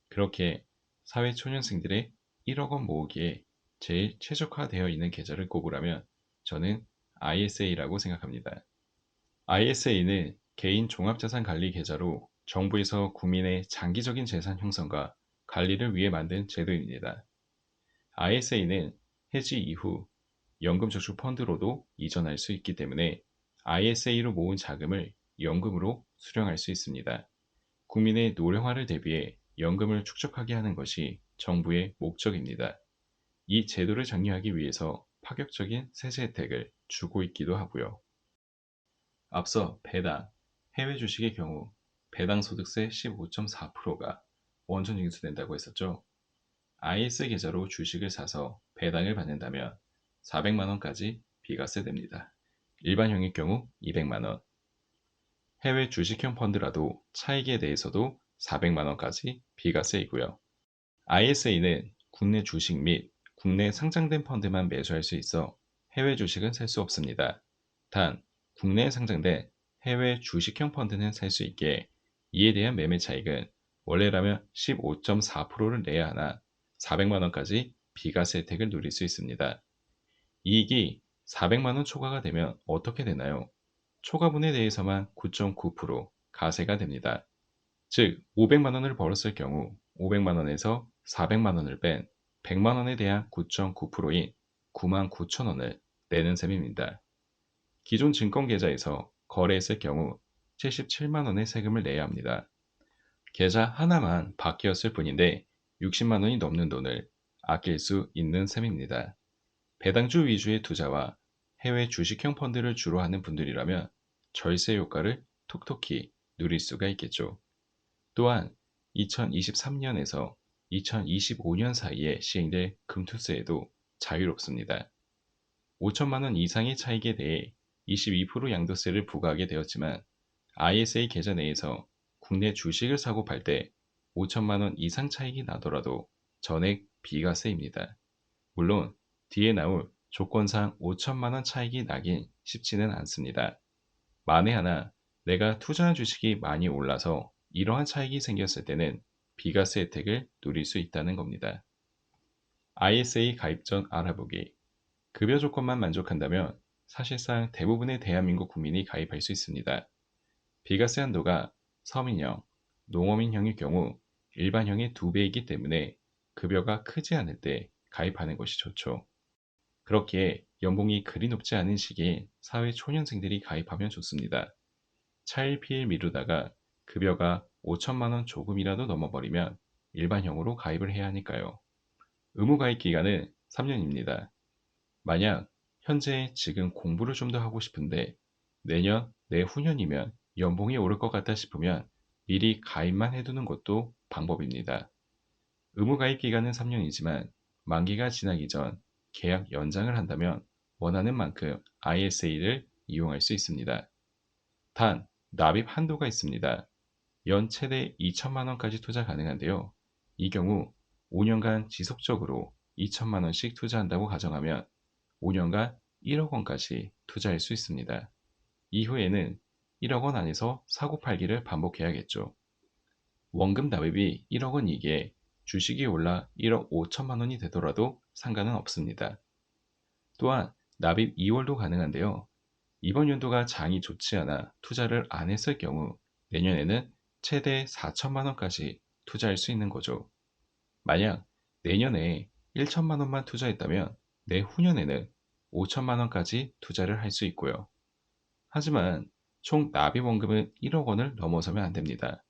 그렇게 사회초년생들의 1억 원 모으기에 제일 최적화되어 있는 계좌를 꼽으라면 저는 ISA라고 생각합니다. ISA는 개인 종합자산관리 계좌로 정부에서 국민의 장기적인 재산 형성과 관리를 위해 만든 제도입니다. ISA는 해지 이후 연금저축 펀드로도 이전할 수 있기 때문에 ISA로 모은 자금을 연금으로 수령할 수 있습니다. 국민의 노령화를 대비해 연금을 축적하게 하는 것이 정부의 목적입니다. 이 제도를 장려하기 위해서 파격적인 세제 혜택을 주고 있기도 하고요. 앞서 배당, 해외 주식의 경우 배당 소득세 15.4%가 원천 징수된다고 했었죠. IS 계좌로 주식을 사서 배당을 받는다면 400만 원까지 비과세됩니다. 일반형의 경우 200만 원, 해외 주식형 펀드라도 차익에 대해서도 400만 원까지 비과세이고요. ISA는 국내 주식 및 국내 상장된 펀드만 매수할 수 있어 해외 주식은 살 수 없습니다. 단, 국내에 상장된 해외 주식형 펀드는 살 수 있게 이에 대한 매매 차익은 원래라면 15.4%를 내야 하나 400만 원까지 비과세 혜택을 누릴 수 있습니다. 이익이 400만 원 초과가 되면 어떻게 되나요? 초과분에 대해서만 9.9% 가세가 됩니다. 즉, 500만 원을 벌었을 경우 500만 원에서 400만 원을 뺀 100만 원에 대한 9.9%인 9만 9천 원을 내는 셈입니다. 기존 증권계좌에서 거래했을 경우 77만 원의 세금을 내야 합니다. 계좌 하나만 바뀌었을 뿐인데 60만 원이 넘는 돈을 아낄 수 있는 셈입니다. 배당주 위주의 투자와 해외 주식형 펀드를 주로 하는 분들이라면 절세 효과를 톡톡히 누릴 수가 있겠죠. 또한 2023년에서 2025년 사이에 시행될 금투세에도 자유롭습니다. 5천만 원 이상의 차익에 대해 22% 양도세를 부과하게 되었지만 ISA 계좌 내에서 국내 주식을 사고 팔 때 5천만 원 이상 차익이 나더라도 전액 비과세입니다. 물론 뒤에 나올 조건상 5천만 원 차익이 나긴 쉽지는 않습니다. 만에 하나 내가 투자한 주식이 많이 올라서 이러한 차익이 생겼을 때는 비과세 혜택을 누릴 수 있다는 겁니다. ISA 가입 전 알아보기. 급여 조건만 만족한다면 사실상 대부분의 대한민국 국민이 가입할 수 있습니다. 비과세 한도가 서민형, 농어민형의 경우 일반형의 2배이기 때문에 급여가 크지 않을 때 가입하는 것이 좋죠. 그렇기에 연봉이 그리 높지 않은 시기에 사회 초년생들이 가입하면 좋습니다. 차일피일 미루다가 급여가 5천만 원 조금이라도 넘어버리면 일반형으로 가입을 해야 하니까요. 의무 가입 기간은 3년입니다. 만약 현재 지금 공부를 좀 더 하고 싶은데 내년, 내후년이면 연봉이 오를 것 같다 싶으면 미리 가입만 해두는 것도 방법입니다. 의무 가입 기간은 3년이지만 만기가 지나기 전 계약 연장을 한다면 원하는 만큼 ISA를 이용할 수 있습니다. 단, 납입 한도가 있습니다. 연 최대 2천만 원까지 투자 가능한데요. 이 경우 5년간 지속적으로 2천만 원씩 투자한다고 가정하면 5년간 1억 원까지 투자할 수 있습니다. 이후에는 1억 원 안에서 사고 팔기를 반복해야겠죠. 원금 납입이 1억 원이기에 주식이 올라 1억 5천만 원이 되더라도 상관은 없습니다. 또한 납입 2월도 가능한데요. 이번 연도가 장이 좋지 않아 투자를 안 했을 경우 내년에는 최대 4천만 원까지 투자할 수 있는 거죠. 만약 내년에 1천만 원만 투자했다면 내후년에는 5천만 원까지 투자를 할 수 있고요. 하지만 총 납입 원금은 1억 원을 넘어서면 안 됩니다.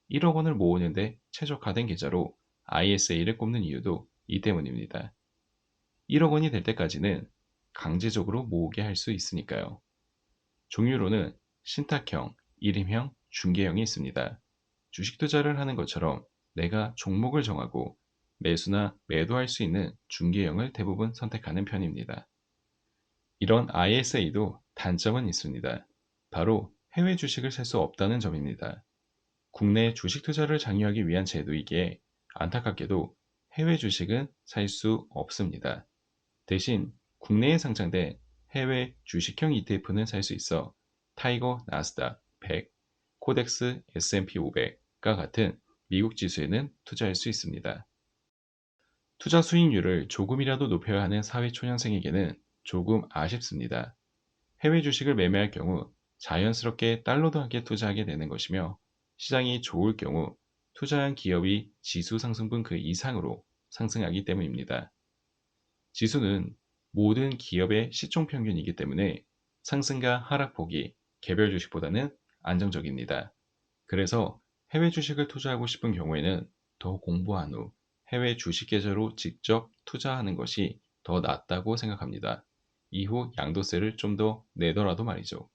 1억 원을 모으는데 최적화된 계좌로 ISA를 꼽는 이유도 이 때문입니다. 1억 원이 될 때까지는 강제적으로 모으게 할 수 있으니까요. 종류로는 신탁형, 일임형, 중개형이 있습니다. 주식 투자를 하는 것처럼 내가 종목을 정하고 매수나 매도할 수 있는 중개형을 대부분 선택하는 편입니다. 이런 ISA도 단점은 있습니다. 바로 해외 주식을 살 수 없다는 점입니다. 국내 주식 투자를 장려하기 위한 제도이기에 안타깝게도 해외 주식은 살 수 없습니다. 대신 국내에 상장된 해외 주식형 ETF는 살 수 있어 타이거 나스닥 100, 코덱스 S&P 500과 같은 미국 지수에는 투자할 수 있습니다. 투자 수익률을 조금이라도 높여야 하는 사회 초년생에게는 조금 아쉽습니다. 해외 주식을 매매할 경우 자연스럽게 달러도 함께 투자하게 되는 것이며 시장이 좋을 경우 투자한 기업이 지수 상승분 그 이상으로 상승하기 때문입니다. 지수는 모든 기업의 시총 평균이기 때문에 상승과 하락폭이 개별 주식보다는 안정적입니다. 그래서 해외 주식을 투자하고 싶은 경우에는 더 공부한 후 해외 주식 계좌로 직접 투자하는 것이 더 낫다고 생각합니다. 이후 양도세를 좀 더 내더라도 말이죠.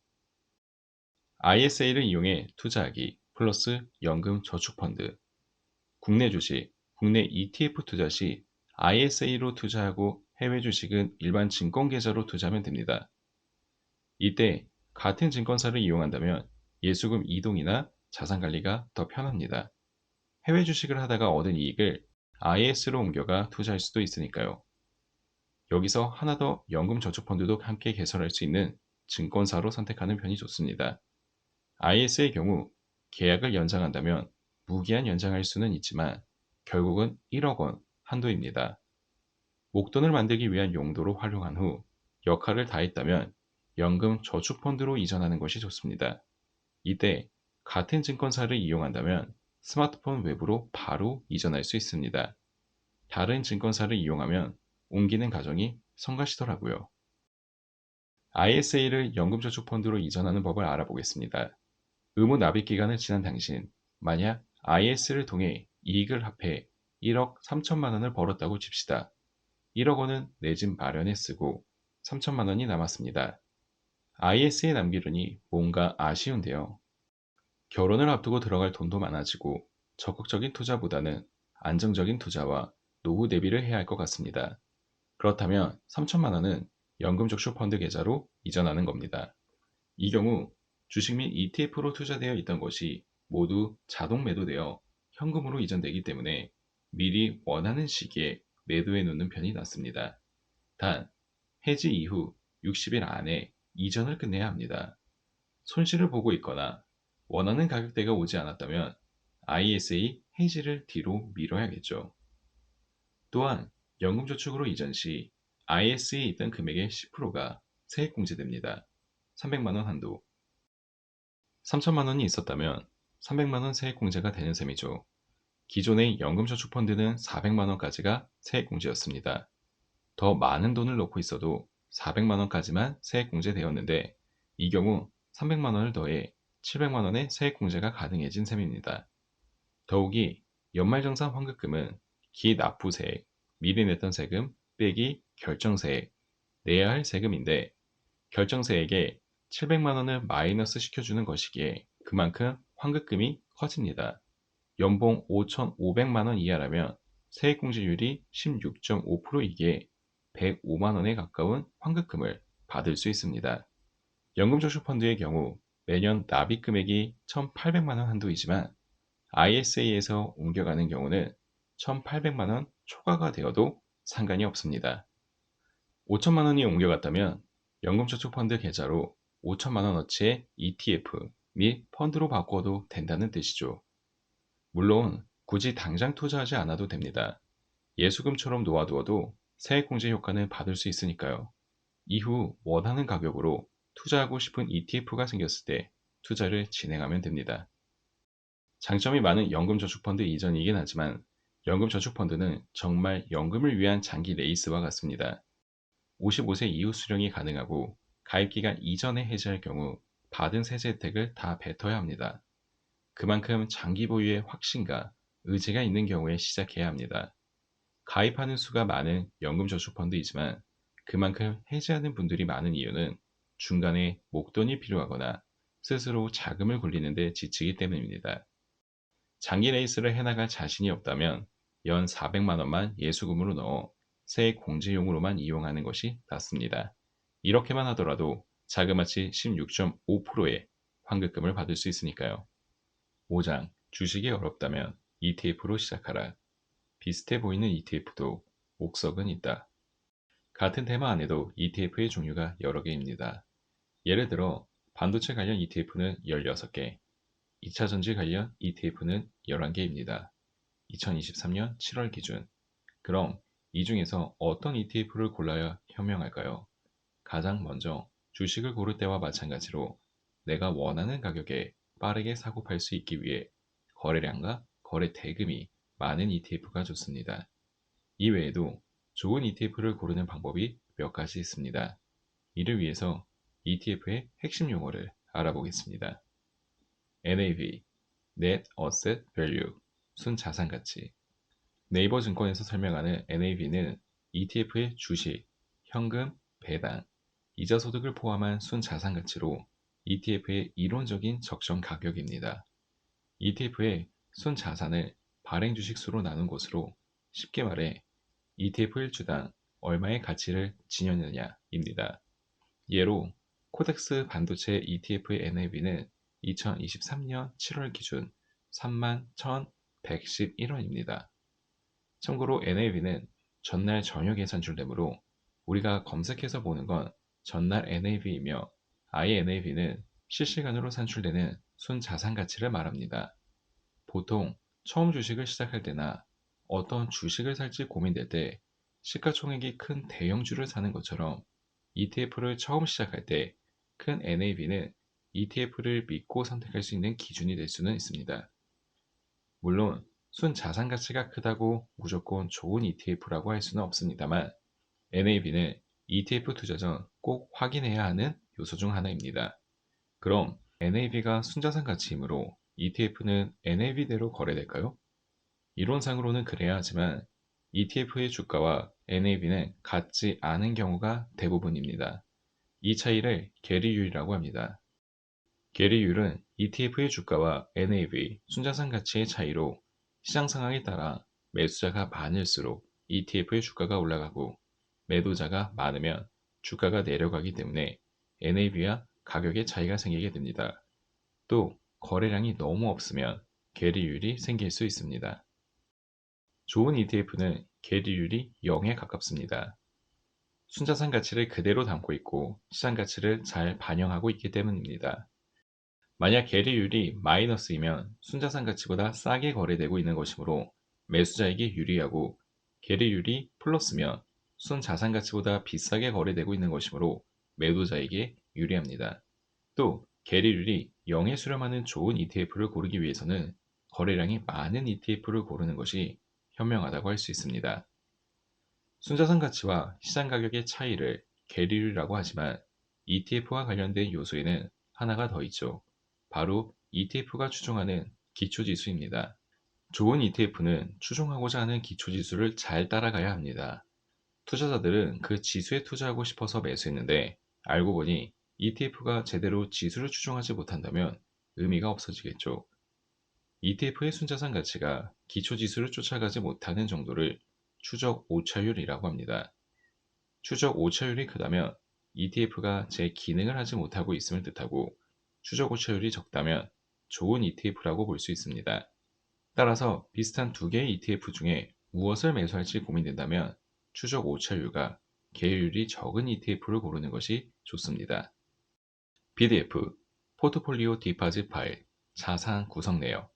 ISA를 이용해 투자하기 플러스 연금 저축펀드. 국내 주식, 국내 ETF 투자 시 ISA로 투자하고 해외 주식은 일반 증권 계좌로 투자하면 됩니다. 이때 같은 증권사를 이용한다면 예수금 이동이나 자산 관리가 더 편합니다. 해외 주식을 하다가 얻은 이익을 IS로 옮겨가 투자할 수도 있으니까요. 여기서 하나 더 연금저축펀드도 함께 개설할 수 있는 증권사로 선택하는 편이 좋습니다. IS의 경우 계약을 연장한다면 무기한 연장할 수는 있지만 결국은 1억 원 한도입니다. 목돈을 만들기 위한 용도로 활용한 후 역할을 다했다면 연금 저축펀드로 이전하는 것이 좋습니다. 이때 같은 증권사를 이용한다면 스마트폰 웹으로 바로 이전할 수 있습니다. 다른 증권사를 이용하면 옮기는 과정이 성가시더라고요. ISA를 연금저축펀드로 이전하는 법을 알아보겠습니다. 의무 납입 기간을 지난 당신, 만약 IS를 통해 이익을 합해 1억 3천만 원을 벌었다고 칩시다. 1억 원은 내 집 마련에 쓰고 3천만 원이 남았습니다. IS에 남기려니 뭔가 아쉬운데요. 결혼을 앞두고 들어갈 돈도 많아지고 적극적인 투자보다는 안정적인 투자와 노후 대비를 해야 할 것 같습니다. 그렇다면 3천만 원은 연금저축펀드 계좌로 이전하는 겁니다. 이 경우 주식 및 ETF로 투자되어 있던 것이 모두 자동 매도되어 현금으로 이전되기 때문에 미리 원하는 시기에 매도해 놓는 편이 낫습니다. 단, 해지 이후 60일 안에 이전을 끝내야 합니다. 손실을 보고 있거나 원하는 가격대가 오지 않았다면 ISA 해지를 뒤로 미뤄야겠죠. 또한 연금저축으로 이전 시 ISA에 있던 금액의 10%가 세액공제됩니다. 300만 원 한도. 3천만 원이 있었다면 300만 원 세액공제가 되는 셈이죠. 기존의 연금저축펀드는 400만 원까지가 세액공제였습니다. 더 많은 돈을 넣고 있어도 400만 원까지만 세액공제되었는데 이 경우 300만 원을 더해 700만 원의 세액공제가 가능해진 셈입니다. 더욱이 연말정산 환급금은 기납부세액, 미리 냈던 세금 빼기 결정세액, 내야 할 세금인데 결정세액에 700만 원을 마이너스 시켜주는 것이기에 그만큼 환급금이 커집니다. 연봉 5,500만 원 이하라면 세액공제율이 16.5%이기에 105만 원에 가까운 환급금을 받을 수 있습니다. 연금저축펀드의 경우 매년 납입 금액이 1,800만 원 한도이지만 ISA에서 옮겨가는 경우는 1,800만 원 초과가 되어도 상관이 없습니다. 5천만 원이 옮겨갔다면 연금저축펀드 계좌로 5천만 원어치의 ETF 및 펀드로 바꿔도 된다는 뜻이죠. 물론 굳이 당장 투자하지 않아도 됩니다. 예수금처럼 놓아두어도 세액공제 효과는 받을 수 있으니까요. 이후 원하는 가격으로 투자하고 싶은 ETF가 생겼을 때 투자를 진행하면 됩니다. 장점이 많은 연금저축펀드 이전이긴 하지만 연금저축펀드는 정말 연금을 위한 장기 레이스와 같습니다. 55세 이후 수령이 가능하고 가입기간 이전에 해지할 경우 받은 세제 혜택을 다 뱉어야 합니다. 그만큼 장기 보유의 확신과 의지가 있는 경우에 시작해야 합니다. 가입하는 수가 많은 연금저축펀드이지만 그만큼 해지하는 분들이 많은 이유는 중간에 목돈이 필요하거나 스스로 자금을 굴리는 데 지치기 때문입니다. 장기 레이스를 해나갈 자신이 없다면 연 400만 원만 예수금으로 넣어 세액 공제용으로만 이용하는 것이 낫습니다. 이렇게만 하더라도 자그마치 16.5%의 환급금을 받을 수 있으니까요. 5장 주식이 어렵다면 ETF로 시작하라. 비슷해 보이는 ETF도 옥석은 있다. 같은 테마 안에도 ETF의 종류가 여러 개입니다. 예를 들어 반도체 관련 ETF는 16개, 2차전지 관련 ETF는 11개입니다. 2023년 7월 기준. 그럼 이 중에서 어떤 ETF를 골라야 현명할까요? 가장 먼저 주식을 고를 때와 마찬가지로 내가 원하는 가격에 빠르게 사고 팔 수 있기 위해 거래량과 거래 대금이 많은 ETF가 좋습니다. 이외에도 좋은 ETF를 고르는 방법이 몇 가지 있습니다. 이를 위해서 ETF의 핵심 용어를 알아보겠습니다. NAV, Net Asset Value, 순자산가치. 네이버 증권에서 설명하는 NAV는 ETF의 주식, 현금, 배당, 이자 소득을 포함한 순자산가치로 ETF의 이론적인 적정 가격입니다. ETF의 순자산을 발행 주식 수로 나눈 것으로 쉽게 말해 ETF 1주당 얼마의 가치를 지녔느냐입니다. 예로 코덱스 반도체 ETF의 NAV는 2023년 7월 기준 31,111원입니다. 참고로 NAV는 전날 저녁에 산출되므로 우리가 검색해서 보는 건 전날 NAV이며 INAV는 실시간으로 산출되는 순자산 가치를 말합니다. 보통 처음 주식을 시작할 때나 어떤 주식을 살지 고민될 때 시가총액이 큰 대형주를 사는 것처럼 ETF를 처음 시작할 때 큰 NAV는 ETF를 믿고 선택할 수 있는 기준이 될 수는 있습니다. 물론 순자산 가치가 크다고 무조건 좋은 ETF라고 할 수는 없습니다만 NAV는 ETF 투자 전 꼭 확인해야 하는 요소 중 하나입니다. 그럼 NAV가 순자산 가치이므로 ETF는 NAV대로 거래될까요? 이론상으로는 그래야 하지만 ETF의 주가와 NAV는 같지 않은 경우가 대부분입니다. 이 차이를 계리율이라고 합니다. 계리율은 ETF의 주가와 NAV, 순자산 가치의 차이로 시장 상황에 따라 매수자가 많을수록 ETF의 주가가 올라가고 매도자가 많으면 주가가 내려가기 때문에 NAV와 가격의 차이가 생기게 됩니다. 또 거래량이 너무 없으면 계리율이 생길 수 있습니다. 좋은 ETF는 계리율이 0에 가깝습니다. 순자산 가치를 그대로 담고 있고 시장 가치를 잘 반영하고 있기 때문입니다. 만약 계리율이 마이너스이면 순자산 가치보다 싸게 거래되고 있는 것이므로 매수자에게 유리하고 계리율이 플러스면 순자산 가치보다 비싸게 거래되고 있는 것이므로 매도자에게 유리합니다. 또 계리율이 0에 수렴하는 좋은 ETF를 고르기 위해서는 거래량이 많은 ETF를 고르는 것이 현명하다고 할 수 있습니다. 순자산 가치와 시장 가격의 차이를 계리율이라고 하지만 ETF와 관련된 요소에는 하나가 더 있죠. 바로 ETF가 추종하는 기초지수입니다. 좋은 ETF는 추종하고자 하는 기초지수를 잘 따라가야 합니다. 투자자들은 그 지수에 투자하고 싶어서 매수했는데 알고 보니 ETF가 제대로 지수를 추종하지 못한다면 의미가 없어지겠죠. ETF의 순자산 가치가 기초지수를 쫓아가지 못하는 정도를 추적 오차율이라고 합니다. 추적 오차율이 크다면 ETF가 제 기능을 하지 못하고 있음을 뜻하고 추적 오차율이 적다면 좋은 ETF라고 볼 수 있습니다. 따라서 비슷한 두 개의 ETF 중에 무엇을 매수할지 고민된다면 추적 오차율과 계율이 적은 ETF를 고르는 것이 좋습니다. PDF, 포트폴리오 디파짓 파일, 자산 구성 내역.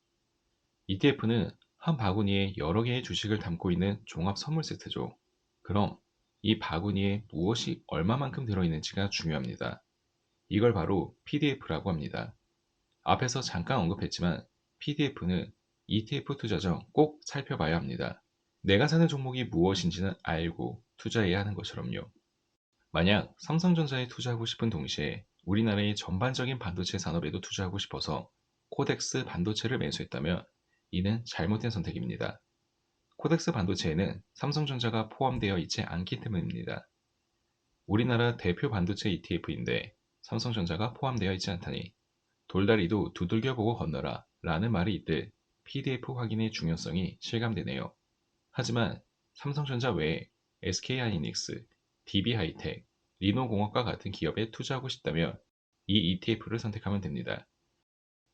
ETF는 한 바구니에 여러 개의 주식을 담고 있는 종합 선물 세트죠. 그럼 이 바구니에 무엇이 얼마만큼 들어있는지가 중요합니다. 이걸 바로 PDF라고 합니다. 앞에서 잠깐 언급했지만 PDF는 ETF 투자 전 꼭 살펴봐야 합니다. 내가 사는 종목이 무엇인지는 알고 투자해야 하는 것처럼요. 만약 삼성전자에 투자하고 싶은 동시에 우리나라의 전반적인 반도체 산업에도 투자하고 싶어서 코덱스 반도체를 매수했다면 이는 잘못된 선택입니다. 코덱스 반도체에는 삼성전자가 포함되어 있지 않기 때문입니다. 우리나라 대표 반도체 ETF인데 삼성전자가 포함되어 있지 않다니 돌다리도 두들겨 보고 건너라 라는 말이 있듯 PDF 확인의 중요성이 실감되네요. 하지만 삼성전자 외에 SK하이닉스, DB하이텍, 리노공업과 같은 기업에 투자하고 싶다면 이 ETF를 선택하면 됩니다.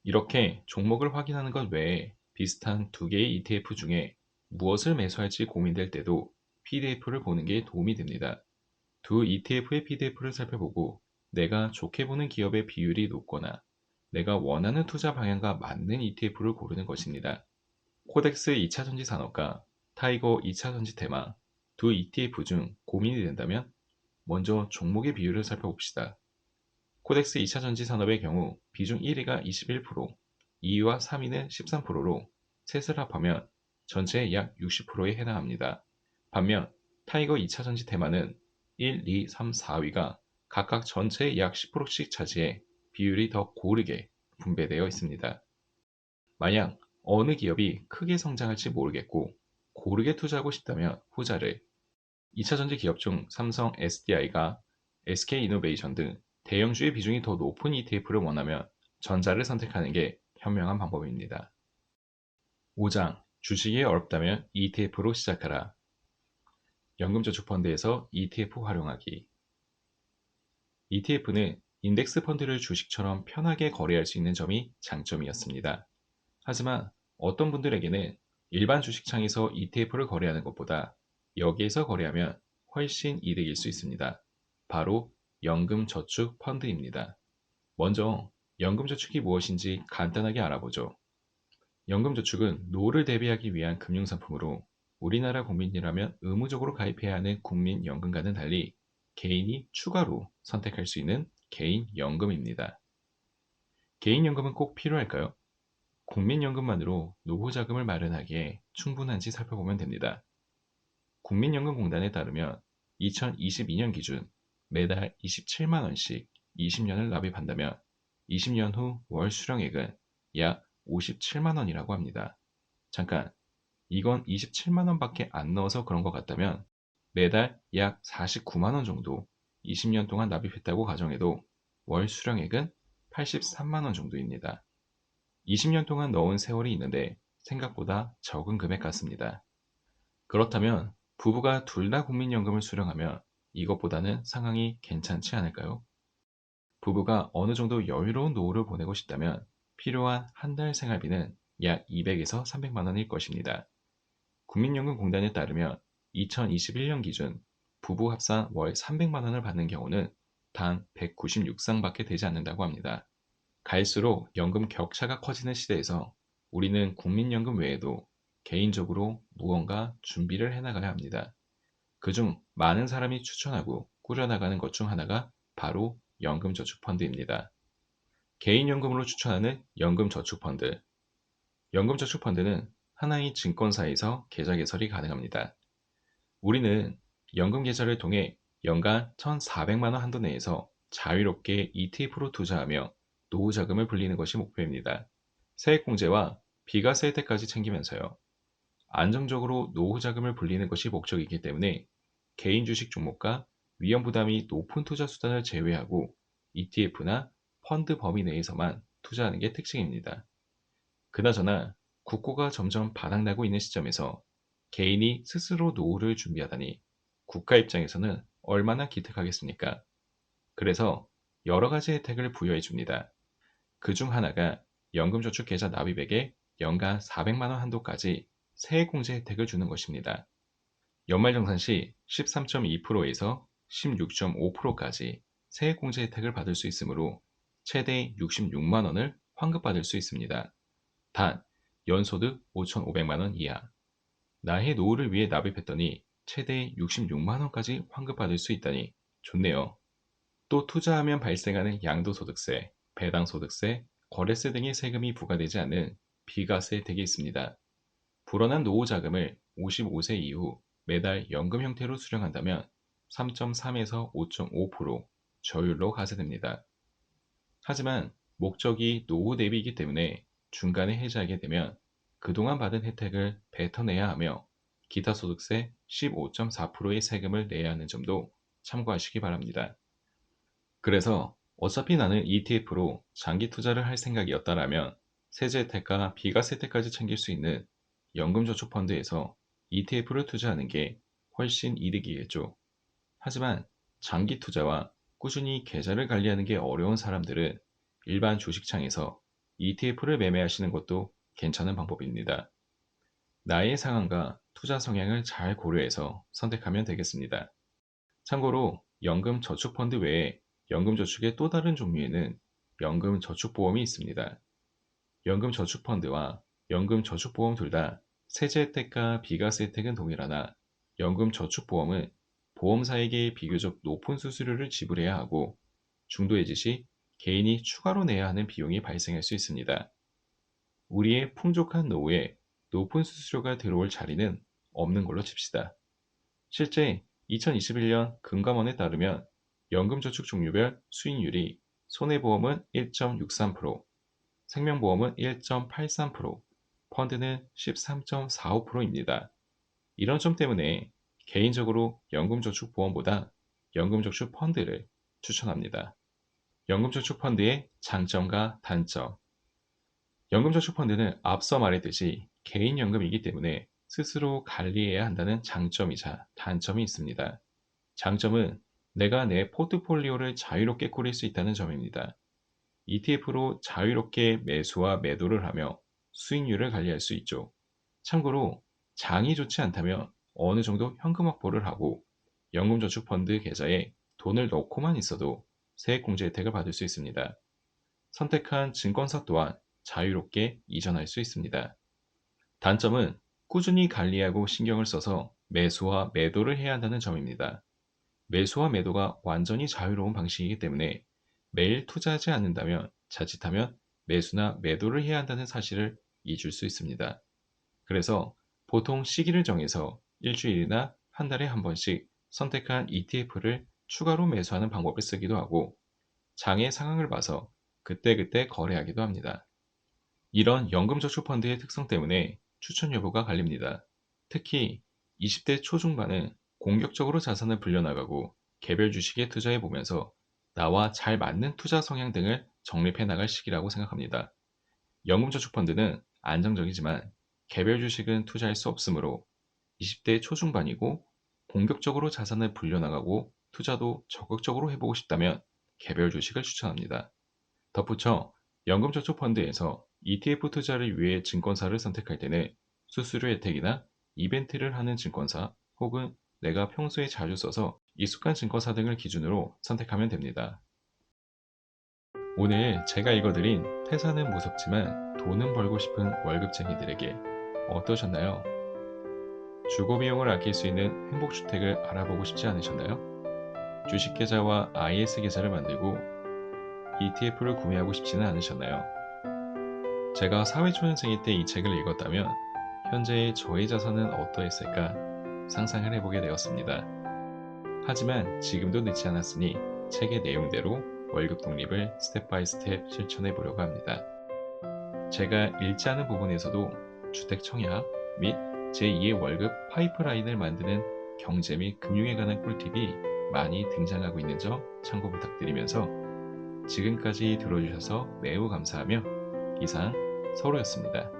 이렇게 종목을 확인하는 것 외에 비슷한 두 개의 ETF 중에 무엇을 매수할지 고민될 때도 PDF를 보는 게 도움이 됩니다. 두 ETF의 PDF를 살펴보고 내가 좋게 보는 기업의 비율이 높거나 내가 원하는 투자 방향과 맞는 ETF를 고르는 것입니다. 코덱스 2차전지 산업과 타이거 2차전지 테마 두 ETF 중 고민이 된다면 먼저 종목의 비율을 살펴봅시다. 코덱스 2차전지 산업의 경우 비중 1위가 21%, 2위와 3위는 13%로 셋을 합하면 전체의 약 60%에 해당합니다. 반면 타이거 2차전지 테마는 1, 2, 3, 4위가 각각 전체의 약 10%씩 차지해 비율이 더 고르게 분배되어 있습니다. 만약 어느 기업이 크게 성장할지 모르겠고 고르게 투자하고 싶다면 후자를, 2차전지 기업 중 삼성 SDI가 SK이노베이션 등 대형주의 비중이 더 높은 ETF를 원하면 전자를 선택하는 게 현명한 방법입니다. 5장 주식이 어렵다면 ETF로 시작하라. 연금저축펀드에서 ETF 활용하기. ETF는 인덱스 펀드를 주식처럼 편하게 거래할 수 있는 점이 장점이었습니다. 하지만 어떤 분들에게는 일반 주식창에서 ETF를 거래하는 것보다 여기에서 거래하면 훨씬 이득일 수 있습니다. 바로 연금저축 펀드입니다. 먼저 연금저축이 무엇인지 간단하게 알아보죠. 연금저축은 노후를 대비하기 위한 금융상품으로 우리나라 국민이라면 의무적으로 가입해야 하는 국민연금과는 달리 개인이 추가로 선택할 수 있는 개인연금입니다. 개인연금은 꼭 필요할까요? 국민연금만으로 노후 자금을 마련하기에 충분한지 살펴보면 됩니다. 국민연금공단에 따르면 2022년 기준 매달 27만 원씩 20년을 납입한다면 20년 후 월 수령액은 약 57만 원이라고 합니다. 잠깐, 이건 27만 원밖에 안 넣어서 그런 것 같다면 매달 약 49만 원 정도 20년 동안 납입했다고 가정해도 월 수령액은 83만 원 정도입니다. 20년 동안 넣은 세월이 있는데 생각보다 적은 금액 같습니다. 그렇다면 부부가 둘 다 국민연금을 수령하면 이것보다는 상황이 괜찮지 않을까요? 부부가 어느 정도 여유로운 노후를 보내고 싶다면 필요한 한 달 생활비는 약 200에서 300만 원일 것입니다. 국민연금공단에 따르면 2021년 기준 부부 합산 월 300만 원을 받는 경우는 단 196상밖에 되지 않는다고 합니다. 갈수록 연금 격차가 커지는 시대에서 우리는 국민연금 외에도 개인적으로 무언가 준비를 해나가야 합니다. 그중 많은 사람이 추천하고 꾸려나가는 것 중 하나가 바로 연금저축펀드입니다. 개인연금으로 추천하는 연금저축펀드. 연금저축펀드는 하나의 증권사에서 계좌 개설이 가능합니다. 우리는 연금 계좌를 통해 연간 1,400만 원 한도 내에서 자유롭게 ETF로 투자하며 노후 자금을 불리는 것이 목표입니다. 세액공제와 비과세 혜택까지 챙기면서요. 안정적으로 노후 자금을 불리는 것이 목적이기 때문에 개인 주식 종목과 위험 부담이 높은 투자 수단을 제외하고 ETF나 펀드 범위 내에서만 투자하는 게 특징입니다. 그나저나 국고가 점점 바닥나고 있는 시점에서 개인이 스스로 노후를 준비하다니 국가 입장에서는 얼마나 기특하겠습니까? 그래서 여러 가지 혜택을 부여해 줍니다. 그 중 하나가 연금저축 계좌 납입액에 연간 400만 원 한도까지 세액공제 혜택을 주는 것입니다. 연말정산 시 13.2%에서 16.5%까지 세액공제 혜택을 받을 수 있으므로 최대 66만 원을 환급받을 수 있습니다. 단, 연소득 5,500만 원 이하. 나의 노후를 위해 납입했더니 최대 66만 원까지 환급받을 수 있다니 좋네요. 또 투자하면 발생하는 양도소득세, 배당소득세, 거래세 등의 세금이 부과되지 않는 비과세 혜택이 있습니다. 불어난 노후 자금을 55세 이후 매달 연금 형태로 수령한다면 3.3에서 5.5% 저율로 과세됩니다. 하지만 목적이 노후 대비이기 때문에 중간에 해지하게 되면 그동안 받은 혜택을 뱉어내야 하며 기타 소득세 15.4%의 세금을 내야 하는 점도 참고하시기 바랍니다. 그래서 어차피 나는 ETF로 장기 투자를 할 생각이었다라면 세제 혜택과 비과세 혜택까지 챙길 수 있는 연금저축펀드에서 ETF를 투자하는 게 훨씬 이득이겠죠. 하지만 장기 투자와 꾸준히 계좌를 관리하는 게 어려운 사람들은 일반 주식창에서 ETF를 매매하시는 것도 괜찮은 방법입니다. 나의 상황과 투자 성향을 잘 고려해서 선택하면 되겠습니다. 참고로 연금저축펀드 외에 연금저축의 또 다른 종류에는 연금저축보험이 있습니다. 연금저축펀드와 연금저축보험 둘 다 세제 혜택과 비과세 혜택은 동일하나 연금저축보험은 보험사에게 비교적 높은 수수료를 지불해야 하고 중도해지 시 개인이 추가로 내야 하는 비용이 발생할 수 있습니다. 우리의 풍족한 노후에 높은 수수료가 들어올 자리는 없는 걸로 칩시다. 실제 2021년 금감원에 따르면 연금저축 종류별 수익률이 손해보험은 1.63%, 생명보험은 1.83%, 펀드는 13.45%입니다. 이런 점 때문에 개인적으로 연금저축보험보다 연금저축 펀드를 추천합니다. 연금저축 펀드의 장점과 단점. 연금저축 펀드는 앞서 말했듯이 개인연금이기 때문에 스스로 관리해야 한다는 장점이자 단점이 있습니다. 장점은 내가 내 포트폴리오를 자유롭게 꾸릴 수 있다는 점입니다. ETF로 자유롭게 매수와 매도를 하며 수익률을 관리할 수 있죠. 참고로 장이 좋지 않다면 어느 정도 현금 확보를 하고 연금저축펀드 계좌에 돈을 넣고만 있어도 세액공제 혜택을 받을 수 있습니다. 선택한 증권사 또한 자유롭게 이전할 수 있습니다. 단점은 꾸준히 관리하고 신경을 써서 매수와 매도를 해야 한다는 점입니다. 매수와 매도가 완전히 자유로운 방식이기 때문에 매일 투자하지 않는다면 자칫하면 매수나 매도를 해야 한다는 사실을 잊을 수 있습니다. 그래서 보통 시기를 정해서 일주일이나 한 달에 한 번씩 선택한 ETF를 추가로 매수하는 방법을 쓰기도 하고 장의 상황을 봐서 그때그때 거래하기도 합니다. 이런 연금저축펀드의 특성 때문에 추천 여부가 갈립니다. 특히 20대 초중반은 공격적으로 자산을 불려나가고 개별 주식에 투자해 보면서 나와 잘 맞는 투자 성향 등을 정립해 나갈 시기라고 생각합니다. 연금저축펀드는 안정적이지만 개별 주식은 투자할 수 없으므로 20대 초중반이고 공격적으로 자산을 불려나가고 투자도 적극적으로 해보고 싶다면 개별 주식을 추천합니다. 덧붙여 연금저축펀드에서 ETF 투자를 위해 증권사를 선택할 때는 수수료 혜택이나 이벤트를 하는 증권사 혹은 내가 평소에 자주 써서 익숙한 증권사 등을 기준으로 선택하면 됩니다. 오늘 제가 읽어드린 퇴사는 무섭지만 돈은 벌고 싶은 월급쟁이들에게 어떠셨나요? 주거 비용을 아낄 수 있는 행복주택을 알아보고 싶지 않으셨나요? 주식 계좌와 IS 계좌를 만들고 ETF를 구매하고 싶지는 않으셨나요? 제가 사회초년생일 때 이 책을 읽었다면 현재의 저의 자산은 어떠했을까 상상을 해보게 되었습니다. 하지만 지금도 늦지 않았으니 책의 내용대로 월급 독립을 스텝 바이 스텝 실천해 보려고 합니다. 제가 읽지 않은 부분에서도 주택 청약 및 제2의 월급 파이프라인을 만드는 경제 및 금융에 관한 꿀팁이 많이 등장하고 있는 점 참고 부탁드리면서 지금까지 들어주셔서 매우 감사하며 이상 서로였습니다.